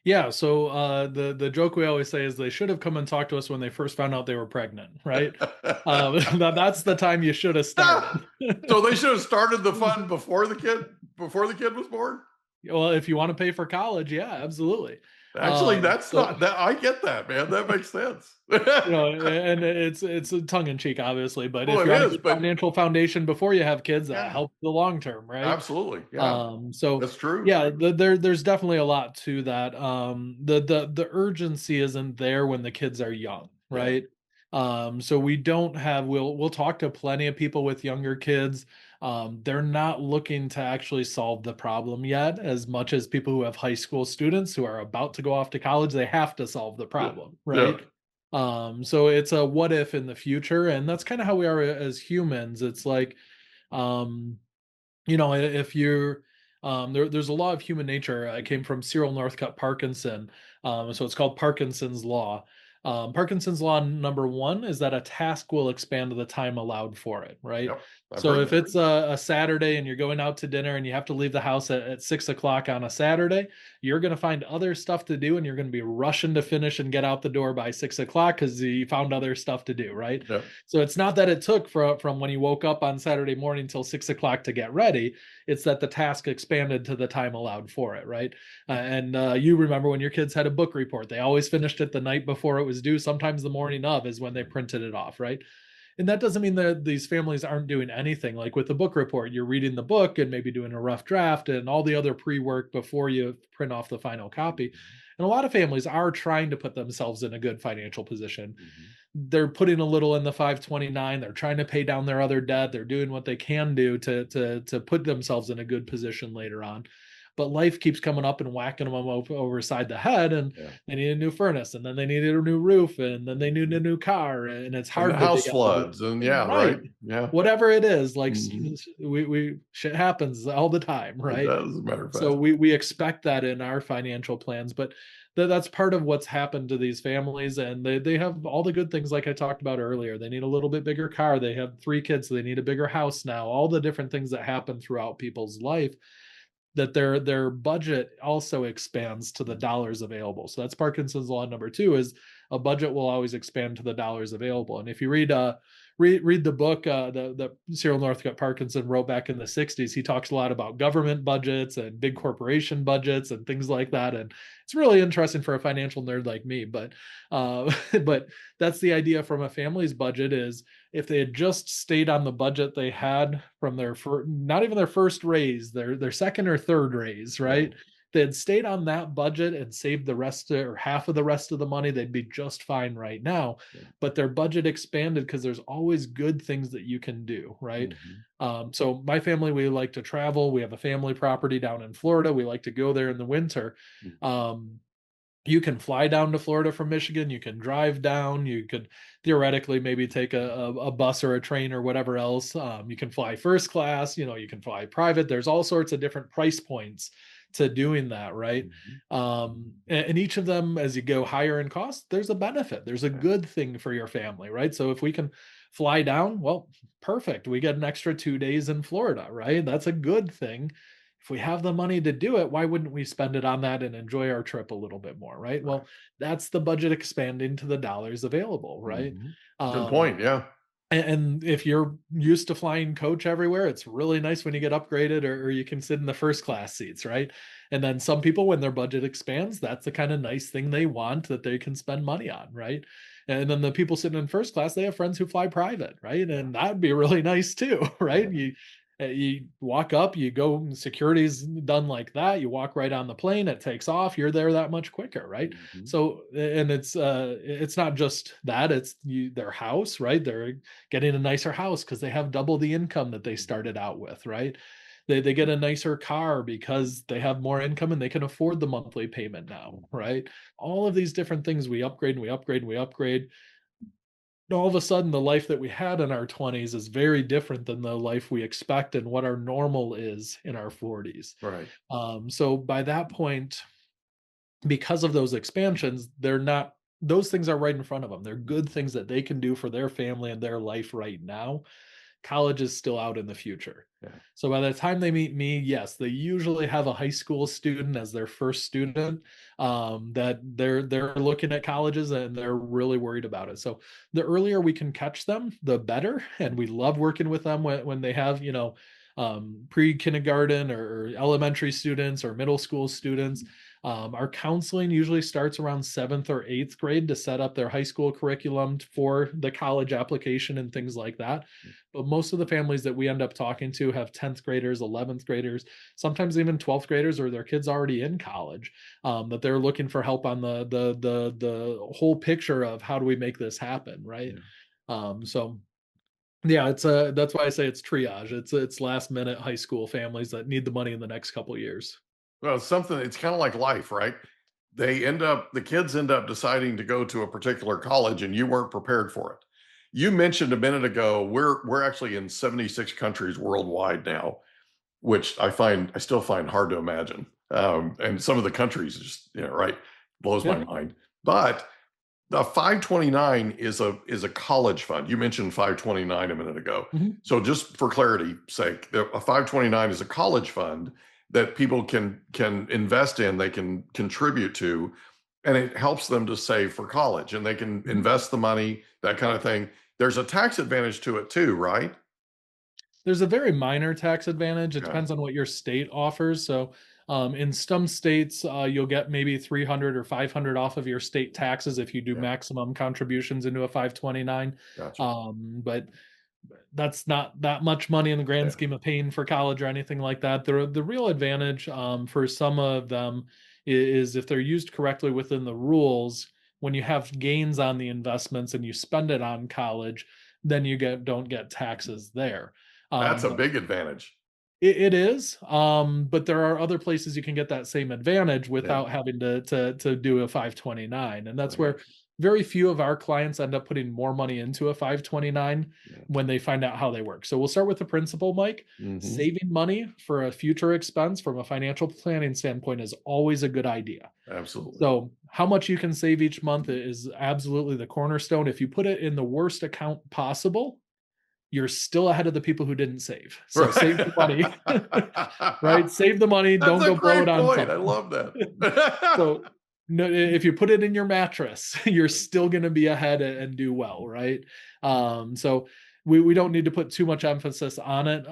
Yeah, so the joke we always say is they should have come and talked to us when they first found out they were pregnant, right? That's the time you should have started. So they should have started the fun before the kid was born. Well, if you want to pay for college, yeah, absolutely. Actually, that's So not that. I get that, man. That makes sense. and it's a tongue in cheek, obviously, but Well, if it you're on a is, good but financial foundation before you have kids, that yeah, helps the long term, right? absolutely, yeah, So that's true. yeah, there's definitely a lot to that. The urgency isn't there when the kids are young, Yeah, right? So we don't have we'll talk to plenty of people with younger kids. They're not looking to actually solve the problem yet, as much as people who have high school students who are about to go off to college, they have to solve the yeah, problem, yeah, right? So it's a what if in the future, and that's kind of how we are as humans. It's like, um, if you're there's a law of human nature. I came from Cyril Northcutt Parkinson, so it's called Parkinson's law. Parkinson's law number one is that a task will expand the time allowed for it, right? yep. I've So heard if that. it's a Saturday and you're going out to dinner and you have to leave the house at 6 o'clock on a Saturday, you're going to find other stuff to do and you're going to be rushing to finish and get out the door by 6 o'clock because you found other stuff to do, right? Yep. So it's not that it took from when you woke up on Saturday morning till 6 o'clock to get ready. It's that the task expanded to the time allowed for it, right? And you remember when your kids had a book report, they always finished it the night before it was due. Sometimes the morning of is when they printed it off, right? And that doesn't mean that these families aren't doing anything. Like with the book report, you're reading the book and maybe doing a rough draft and all the other pre-work before you print off the final copy. And a lot of families are trying to put themselves in a good financial position. Mhm. They're putting a little in the 529. They're trying to pay down their other debt. They're doing what they can do to put themselves in a good position later on. But life keeps coming up and whacking them over side the head, and Yeah. they need a new furnace, and then they needed a new roof, and then they need a new car, and it's And the hard to house dig out the floods, and yeah, right. right, yeah. Whatever it is, like Mhm. we shit happens all the time, It right? does, as a matter of So fact. we expect that in our financial plans, but that's part of what's happened to these families, and they have all the good things like I talked about earlier. They need a little bit bigger car. They have 3 kids, so they need a bigger house now. All the different things that happen throughout people's life, that their budget also expands to the dollars available. So that's Parkinson's law number two, is a budget will always expand to the dollars available. And if you read the book that Cyril Northcutt Parkinson wrote back in the 60s, he talks a lot about government budgets and big corporation budgets and things like that. And it's really interesting for a financial nerd like me. But but that's the idea from a family's budget, is if they had just stayed on the budget they had from their not even their first raise, their second or third raise, Yeah. right? they had stayed on that budget and saved the rest or half of the rest of the money, they'd be just fine right now. Yeah. But their budget expanded because there's always good things that you can do, right? So my family, we like to travel. We have a family property down in Florida. We like to go there in the winter. You can fly down to Florida from Michigan. You can drive down. You could theoretically maybe take a bus or a train or whatever else. You can fly first class. You can fly private. There's all sorts of different price points to doing that, right? And each of them, as you go higher in cost, there's a benefit. There's a good thing for your family, right? So if we can fly down, well, perfect. We get an extra 2 days in Florida, right? That's a good thing. If we have the money to do it, why wouldn't we spend it on that and enjoy our trip a little bit more, right? Well, that's the budget expanding to the dollars available, right? Good point. Yeah. And if you're used to flying coach everywhere, it's really nice when you get upgraded or you can sit in the first class seats, right? And then some people, when their budget expands, that's the kind of nice thing they want that they can spend money on, right? And then the people sitting in first class, they have friends who fly private, right? And that'd be really nice too, right? You walk up, you go, security's done like that. You walk right on the plane, it takes off, you're there that much quicker, right? So, and it's not just that, it's their house, right? They're getting a nicer house because they have double the income that they started out with, right? They get a nicer car because they have more income and they can afford the monthly payment now, right? All of these different things we upgrade and we upgrade and we upgrade. All of a sudden the life that we had in our 20s is very different than the life we expect and what our normal is in our 40s. Right. So by that point, because of those expansions, those things are right in front of them. They're good things that they can do for their family and their life right now. College is still out in the future. So by the time they meet me, yes, they usually have a high school student as their first student, that they're looking at colleges and they're really worried about it. So the earlier we can catch them, the better. And we love working with them when they have, pre-kindergarten or elementary students or middle school students. Our counseling usually starts around 7th or 8th grade to set up their high school curriculum for the college application and things like that. But most of the families that we end up talking to have 10th graders, 11th graders, sometimes even 12th graders, or their kids already in college, that they're looking for help on the whole picture of how do we make this happen, right? So yeah, that's why I say it's triage. It's last minute high school families that need the money in the next couple of years. Well, it's kind of like life, right? The kids end up deciding to go to a particular college and you weren't prepared for it. You mentioned a minute ago, we're actually in 76 countries worldwide now, which I still find hard to imagine. And some of the countries just, right, blows my mind. But the 529 is a college fund. You mentioned 529 a minute ago. So just for clarity's sake, a 529 is a college fund that people can invest in, they can contribute to, and it helps them to save for college, and they can invest the money, that kind of thing. There's a tax advantage to it too, right? There's a very minor tax advantage. It depends on what your state offers. So in some states, you'll get maybe 300 or 500 off of your state taxes if you do maximum contributions into a 529. Gotcha. But that's not that much money in the grand scheme of paying for college or anything like that. The real advantage for some of them is if they're used correctly within the rules. When you have gains on the investments and you spend it on college, then you don't get taxes there. That's a big advantage. It is, but there are other places you can get that same advantage without having to do a 529, and that's where very few of our clients end up putting more money into a 529 when they find out how they work. So we'll start with the principle, Mike. Saving money for a future expense from a financial planning standpoint is always a good idea. Absolutely. So how much you can save each month is absolutely the cornerstone. If you put it in the worst account possible, you're still ahead of the people who didn't save. So save the money, right? Save the money. Don't go blow it on something. I love that. So no, if you put it in your mattress, you're still going to be ahead and do well, right? So we don't need to put too much emphasis on it.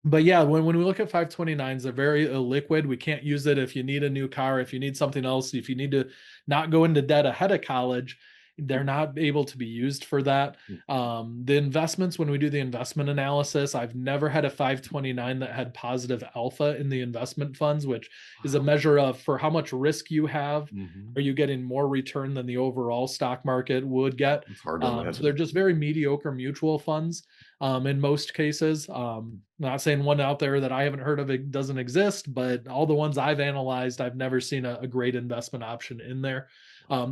But yeah, when we look at 529s, they're very illiquid. We can't use it if you need a new car, if you need something else, if you need to not go into debt ahead of college. they're not able to be used for that. The investments, when we do the investment analysis, I've never had a 529 that had positive alpha in the investment funds, which is a measure of for how much risk you have. Mhm. Are you getting more return than the overall stock market would get? It's hard to So they're imagine. just very mediocre mutual funds in most cases. Not saying one out there that I haven't heard of it doesn't exist, but all the ones I've analyzed, I've never seen a great investment option in there.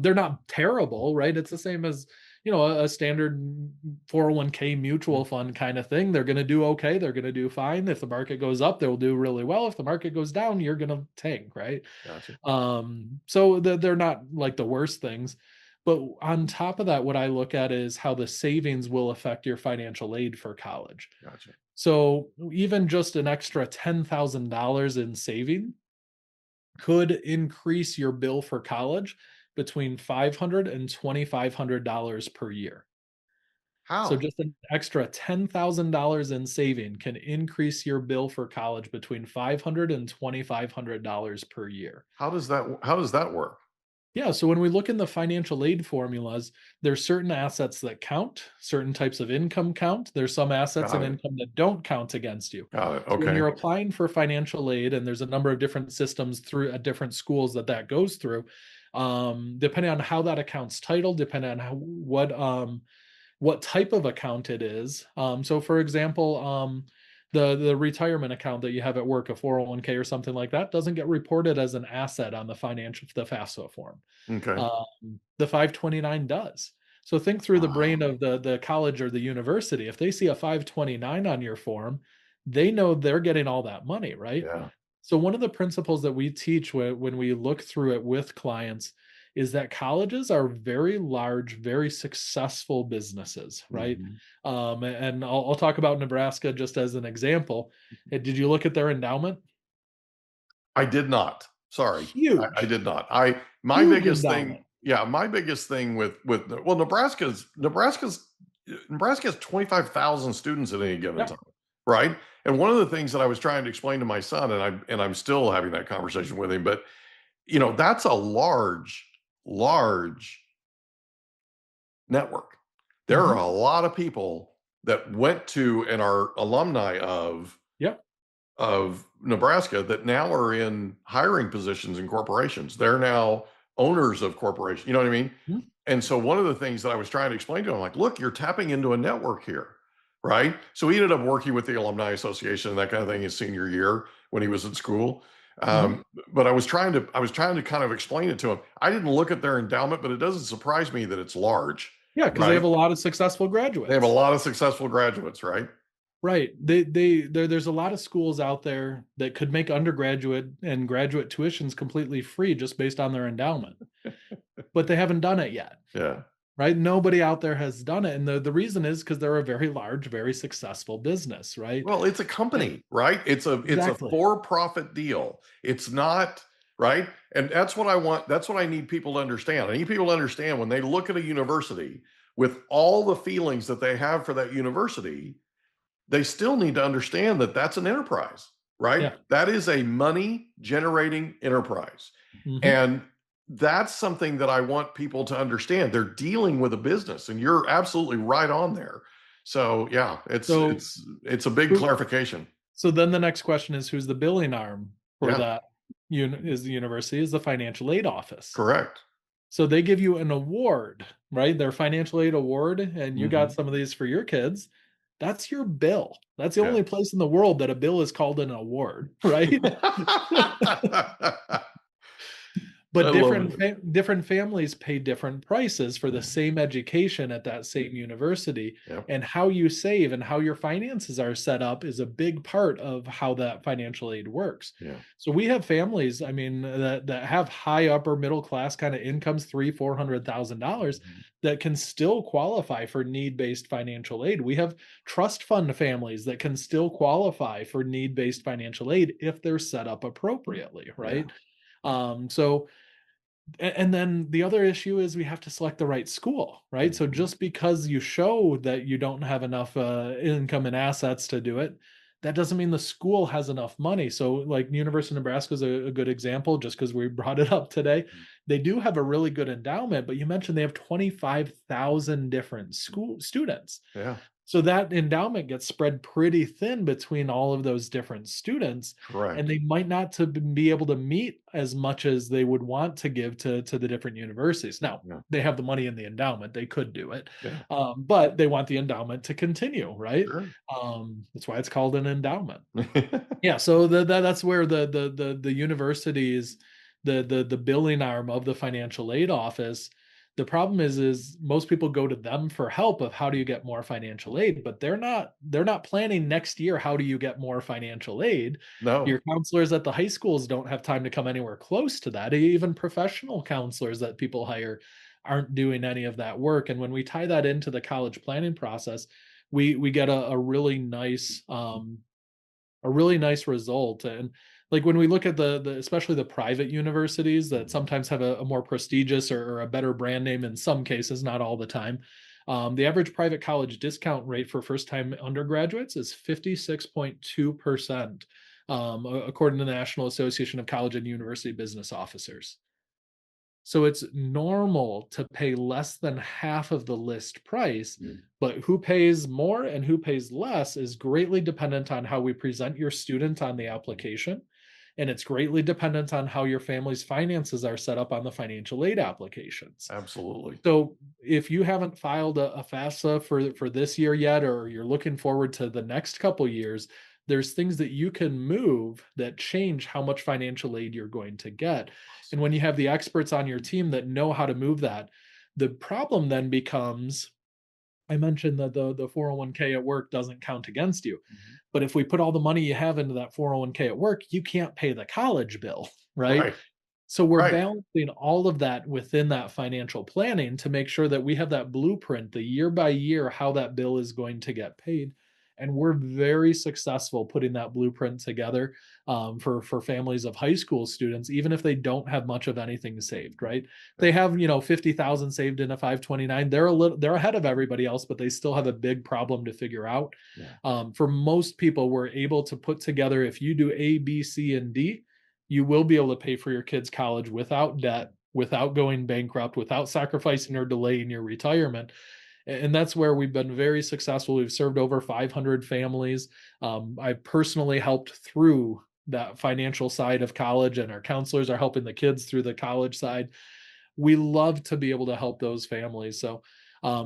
They're not terrible, right? It's the same as a standard 401k mutual fund kind of thing. They're going to do okay. They're going to do fine. If the market goes up, they'll do really well. If the market goes down, you're going to tank, right? Gotcha. So they're not like the worst things. But on top of that, what I look at is how the savings will affect your financial aid for college. Gotcha. So even just an extra $10,000 in saving could increase your bill for college between $500 and $2,500 per year. So How? just an extra $10,000 in saving can increase your bill for college between $500 and $2,500 per year. How does that work? Yeah, so when we look in the financial aid formulas, there's certain assets that count, certain types of income count. There's some assets and Got it. income that don't count against you. Got it. So when Okay. you're applying for financial aid, and there's a number of different systems through at different schools that goes through, depending on how that account's titled, depending on what type of account it is. So for example, the retirement account that you have at work, a 401k or something like that, doesn't get reported as an asset on the FAFSA form. Okay. The 529 does. So think through the Ah, brain of the college or the university. If they see a 529 on your form, they know they're getting all that money, right? yeah. So one of the principles that we teach when we look through it with clients is that colleges are very large, very successful businesses, right? Mhm. And I'll talk about Nebraska just as an example. Did you look at their endowment? I did not. Sorry. I Huge, did not. My huge biggest thing, endowment. yeah, my biggest thing with well, Nebraska has 25,000 students at any given Yeah. time, right? And one of the things that I was trying to explain to my son, and I'm still having that conversation with him, but that's a large network. There are Hmm. a lot of people that went to and are alumni Yep. of Nebraska that now are in hiring positions in corporations. They're now owners of corporations. You know what I mean? Mhm. And so one of the things that I was trying to explain to him, like, look, you're tapping into a network here, right? So he ended up working with the Alumni Association and that kind of thing his senior year when he was at school. Mhm. But I was trying to kind of explain it to him. I didn't look at their endowment, but it doesn't surprise me that it's large, Yeah, because they have right? a lot of successful They have a graduates. lot of successful graduates, right? Right. There's a lot of schools out there that could make undergraduate and graduate tuitions completely free just based on their endowment, but they haven't done it yet. Yeah. Right? Nobody out there has done it. And the reason is because they're a very large, very successful business, right? Well, it's a And company, right? It's a exactly. for-profit deal. It's not, right? And that's what I want. That's what I need people to understand. I need people to understand when they look at a university with all the feelings that they have for that university, they still need to understand that that's an enterprise, right? Yeah. That is a money generating enterprise. Hmm. And that's something that I want people to understand. They're dealing with a business, and you're absolutely right on there. So yeah, it's So it's it's a big who, clarification. so then the next question is who's the billing arm for Yeah, that is the university is the financial aid office. correct. So they give you an award, right? Their financial aid award, and you got Mhm. some of these for your kids. That's your bill. That's the Yeah. only place in the world that a bill is called an award, right? I But love it. different families pay different prices for the Mhm. same education at that same university, Yep. and how you save and how your finances are set up is a big part of how that financial aid works. Yeah. So we have families, I mean, that have high upper middle class kind of incomes, 300,000 to 400,000 Mhm. that can still qualify for need-based financial aid. We have trust fund families that can still qualify for need-based financial aid if they're set up appropriately, Yeah. right? So and then the other issue is we have to select the right school, right? So Mhm. just because you show that you don't have enough income and assets to do it that doesn't mean the school has enough money. So like University of Nebraska is a good example, just because we brought it up today. They do have a really good endowment, but you mentioned they have 25,000 different school students. Yeah. So that endowment gets spread pretty thin between all of those different students, and Correct. they might not to be able to meet as much as they would want to give to the different universities. Now, Yeah. they have the money in the endowment; they could do it, Yeah. but they want the endowment to continue, right? Sure. That's why it's called an endowment. Yeah, so that's where the universities, the billing arm of the financial aid office. The problem is most people go to them for help of how do you get more financial aid, but they're not planning next year how do you get more financial aid. No. Your counselors at the high schools don't have time to come anywhere close to that. Even professional counselors that people hire aren't doing any of that work. And when we tie that into the college planning process, we get a really nice result. And like when we look at the especially the private universities that sometimes have a more prestigious or a better brand name in some cases, not all the time, the average private college discount rate for first time undergraduates is 56.2%, according to the National Association of College and University Business Officers. So it's normal to pay less than half of the list price, but who pays more and who pays less is greatly dependent on how we present your student on the application. And it's greatly dependent on how your family's finances are set up on the financial aid applications. Absolutely. So if you haven't filed a FAFSA for this year yet, or you're looking forward to the next couple years, there's things that you can move that change how much financial aid you're going to get. And when you have the experts on your team that know how to move that, the problem then becomes, I mentioned that the 401k at work doesn't count against you. But if we put all the money you have into that 401k at work, you can't pay the college bill, right? Right. So we're Right. balancing all of that within that financial planning to make sure that we have that blueprint, the year by year, how that bill is going to get paid. And we're very successful putting that blueprint together, for families of high school students, even if they don't have much of anything saved, right? They have 50,000 saved in a 529. They're ahead of everybody else, but they still have a big problem to figure out. Yeah. For most people, we're able to put together, if you do A, B, C, and D, you will be able to pay for your kids' college without debt, without going bankrupt, without sacrificing or delaying your retirement. And that's where we've been very successful. We've served over 500 families. I personally helped through that financial side of college, and our counselors are helping the kids through the college side. We love to be able to help those families. So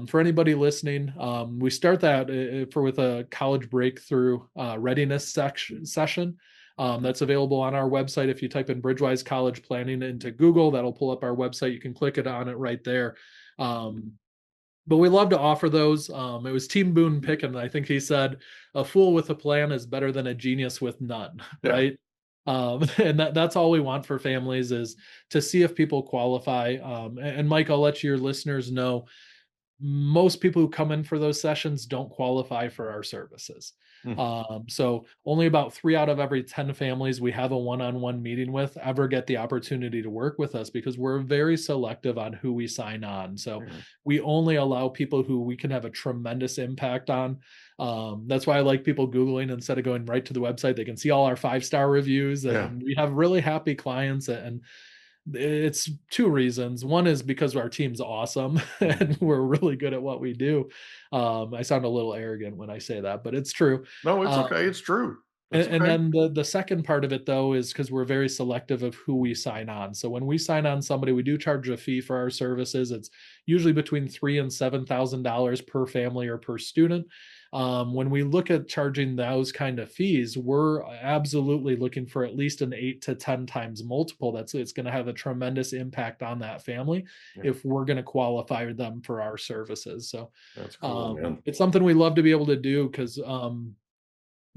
for anybody listening, we start that with a college breakthrough readiness session. That's available on our website. If you type in Bridgewise College Planning into Google, that'll pull up our website. You can click it on it right there. But we love to offer those. It was Team Boone Pickens. I think he said, "A fool with a plan is better than a genius with none." Yeah. Right? And that's all we want for families, is to see if people qualify. And Mike, I'll let your listeners know, most people who come in for those sessions don't qualify for our services. So only about 3 out of every 10 families we have a one-on-one meeting with ever get the opportunity to work with us, because we're very selective on who we sign on. So we only allow people who we can have a tremendous impact on. That's why I like people Googling instead of going right to the website. They can see all our 5-star reviews, and we have really happy clients. And it's 2 reasons. One is because our team's awesome and we're really good at what we do. I sound a little arrogant when I say that, but it's true. No, it's Uh, okay. It's true. and, It's and okay. then the second part of it, though, is because we're very selective of who we sign on. So when we sign on somebody, we do charge a fee for our services. It's usually between $3,000 and $7,000 per family or per student. When we look at charging those kind of fees, we're absolutely looking for at least an 8 to 10 times multiple. It's going to have a tremendous impact on that family if we're going to qualify them for our services. So That's cool, man. it's something we love to be able to do, because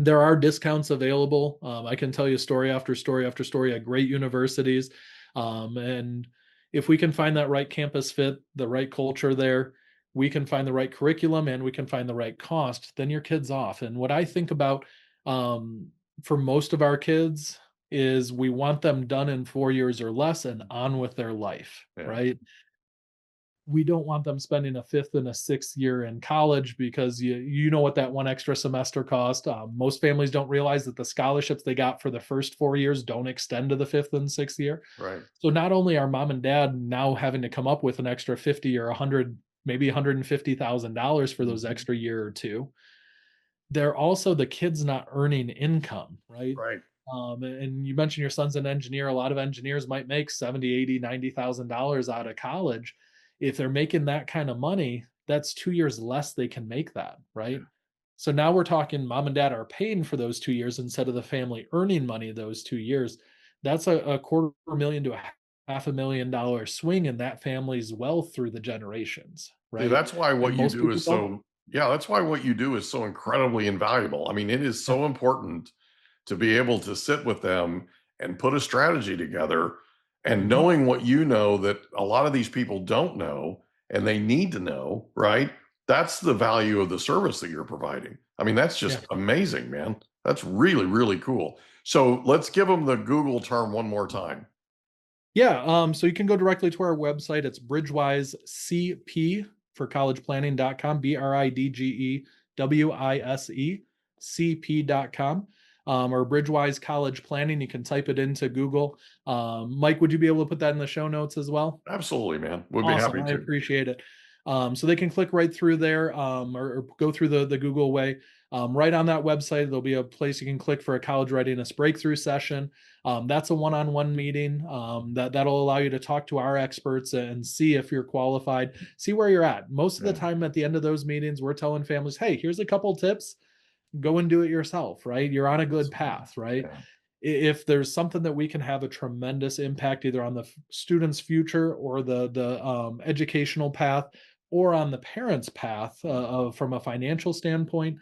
there are discounts available. I can tell you story after story after story at great universities. And if we can find that right campus fit, the right culture there, we can find the right curriculum, and we can find the right cost, then your kid's off. And what I think about, for most of our kids, is we want them done in 4 years or less and on with their life, right? we don't want them spending a fifth and a sixth year in college because you know what that one extra semester cost. Most families don't realize that the scholarships they got for the first 4 years don't extend to the fifth and sixth year. Right. So not only are mom and dad now having to come up with an extra 50 or 100, maybe $150,000 for those extra year or two, they're also the kids not earning income, right? Right. And you mentioned your son's an engineer. A lot of engineers might make 70, 80, $90,000 out of college. If they're making that kind of money, that's 2 years less they can make that, right? So now we're talking mom and dad are paying for those 2 years instead of the family earning money those 2 years. That's a $250,000 to a $500,000 swing in that family's wealth through the generations, See, right? that's why what And you most do people is don't. that's why what you do is so incredibly invaluable. I mean, it is so important to be able to sit with them and put a strategy together and Mhm. knowing what you know that a lot of these people don't know and they need to know, right? That's the value of the service that you're providing. I mean, that's Yeah. just amazing, man. That's really, really cool. So let's give them the Google term one more time. Yeah, so you can go directly to our website. It's BridgeWiseCP for collegeplanning.com, BridgeWise CP.com, or Bridgewise College Planning. You can type it into Google. Mike, would you be able to put that in the show notes as well? Absolutely, man. We'd be Awesome. happy I to. appreciate it. So they can click right through there, or go through the Google way. Right on that website, there'll be a place you can click for a college readiness breakthrough session. That's a one-on-one meeting that'll allow you to talk to our experts and see if you're qualified, see where you're at. Most of the time at the end of those meetings, we're telling families, hey, here's a couple tips. Go and do it yourself, right? You're on a good path, right? Yeah. If there's something that we can have a tremendous impact either on the student's future or the educational path or on the parent's path from a financial standpoint,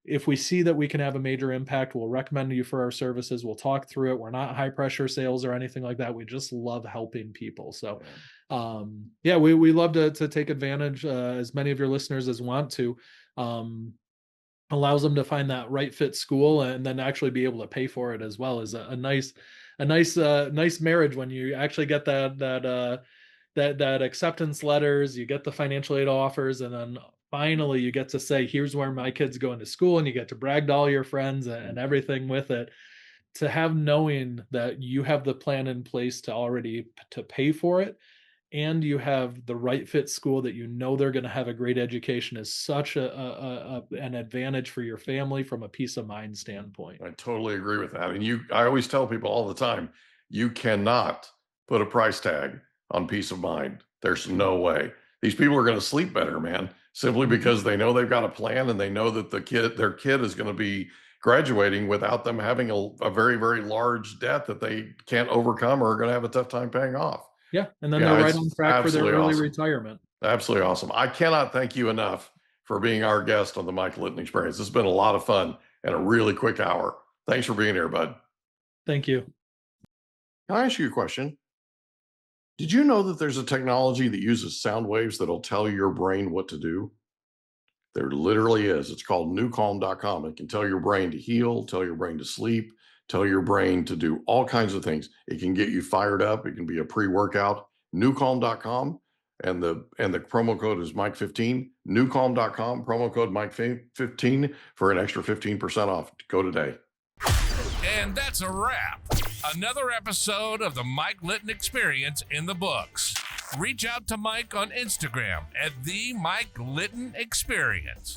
if we see that we can have a major impact, we'll recommend you for our services. We'll talk through it. We're not high pressure sales or anything like that. We just love helping people. So yeah, we love to take advantage, as many of your listeners as want to. Allows them to find that right fit school and then actually be able to pay for it as well is a nice marriage when you actually get that acceptance letters, you get the financial aid offers, and then finally you get to say, here's where my kid's going to school, and you get to brag to all your friends and everything with it. To have knowing that you have the plan in place to already to pay for it and you have the right fit school that you know they're going to have a great education is such an advantage for your family from a peace of mind standpoint. I totally agree with that. And I always tell people all the time, you cannot put a price tag on peace of mind. There's no way. These people are going to sleep better, man, simply because they know they've got a plan and they know that their kid is going to be graduating without them having a very, very large debt that they can't overcome or are going to have a tough time paying off. Yeah. And then Yeah, they're right it's on track for their absolutely early awesome. retirement. Absolutely awesome. I cannot thank you enough for being our guest on the Mike Litton Experience. It's been a lot of fun and a really quick hour. Thanks for being here, bud. Thank you. Can I ask you a question? Did you know that there's a technology that uses sound waves that'll tell your brain what to do? There literally is. It's called newcalm.com. It can tell your brain to heal, tell your brain to sleep, tell your brain to do all kinds of things. It can get you fired up. It can be a pre-workout. Newcalm.com. And the promo code is Mike15. Newcalm.com, promo code Mike15 for an extra 15% off. Go today. And that's a wrap. Another episode of the Mike Litton Experience in the books. Reach out to Mike on Instagram at the Mike Litton Experience.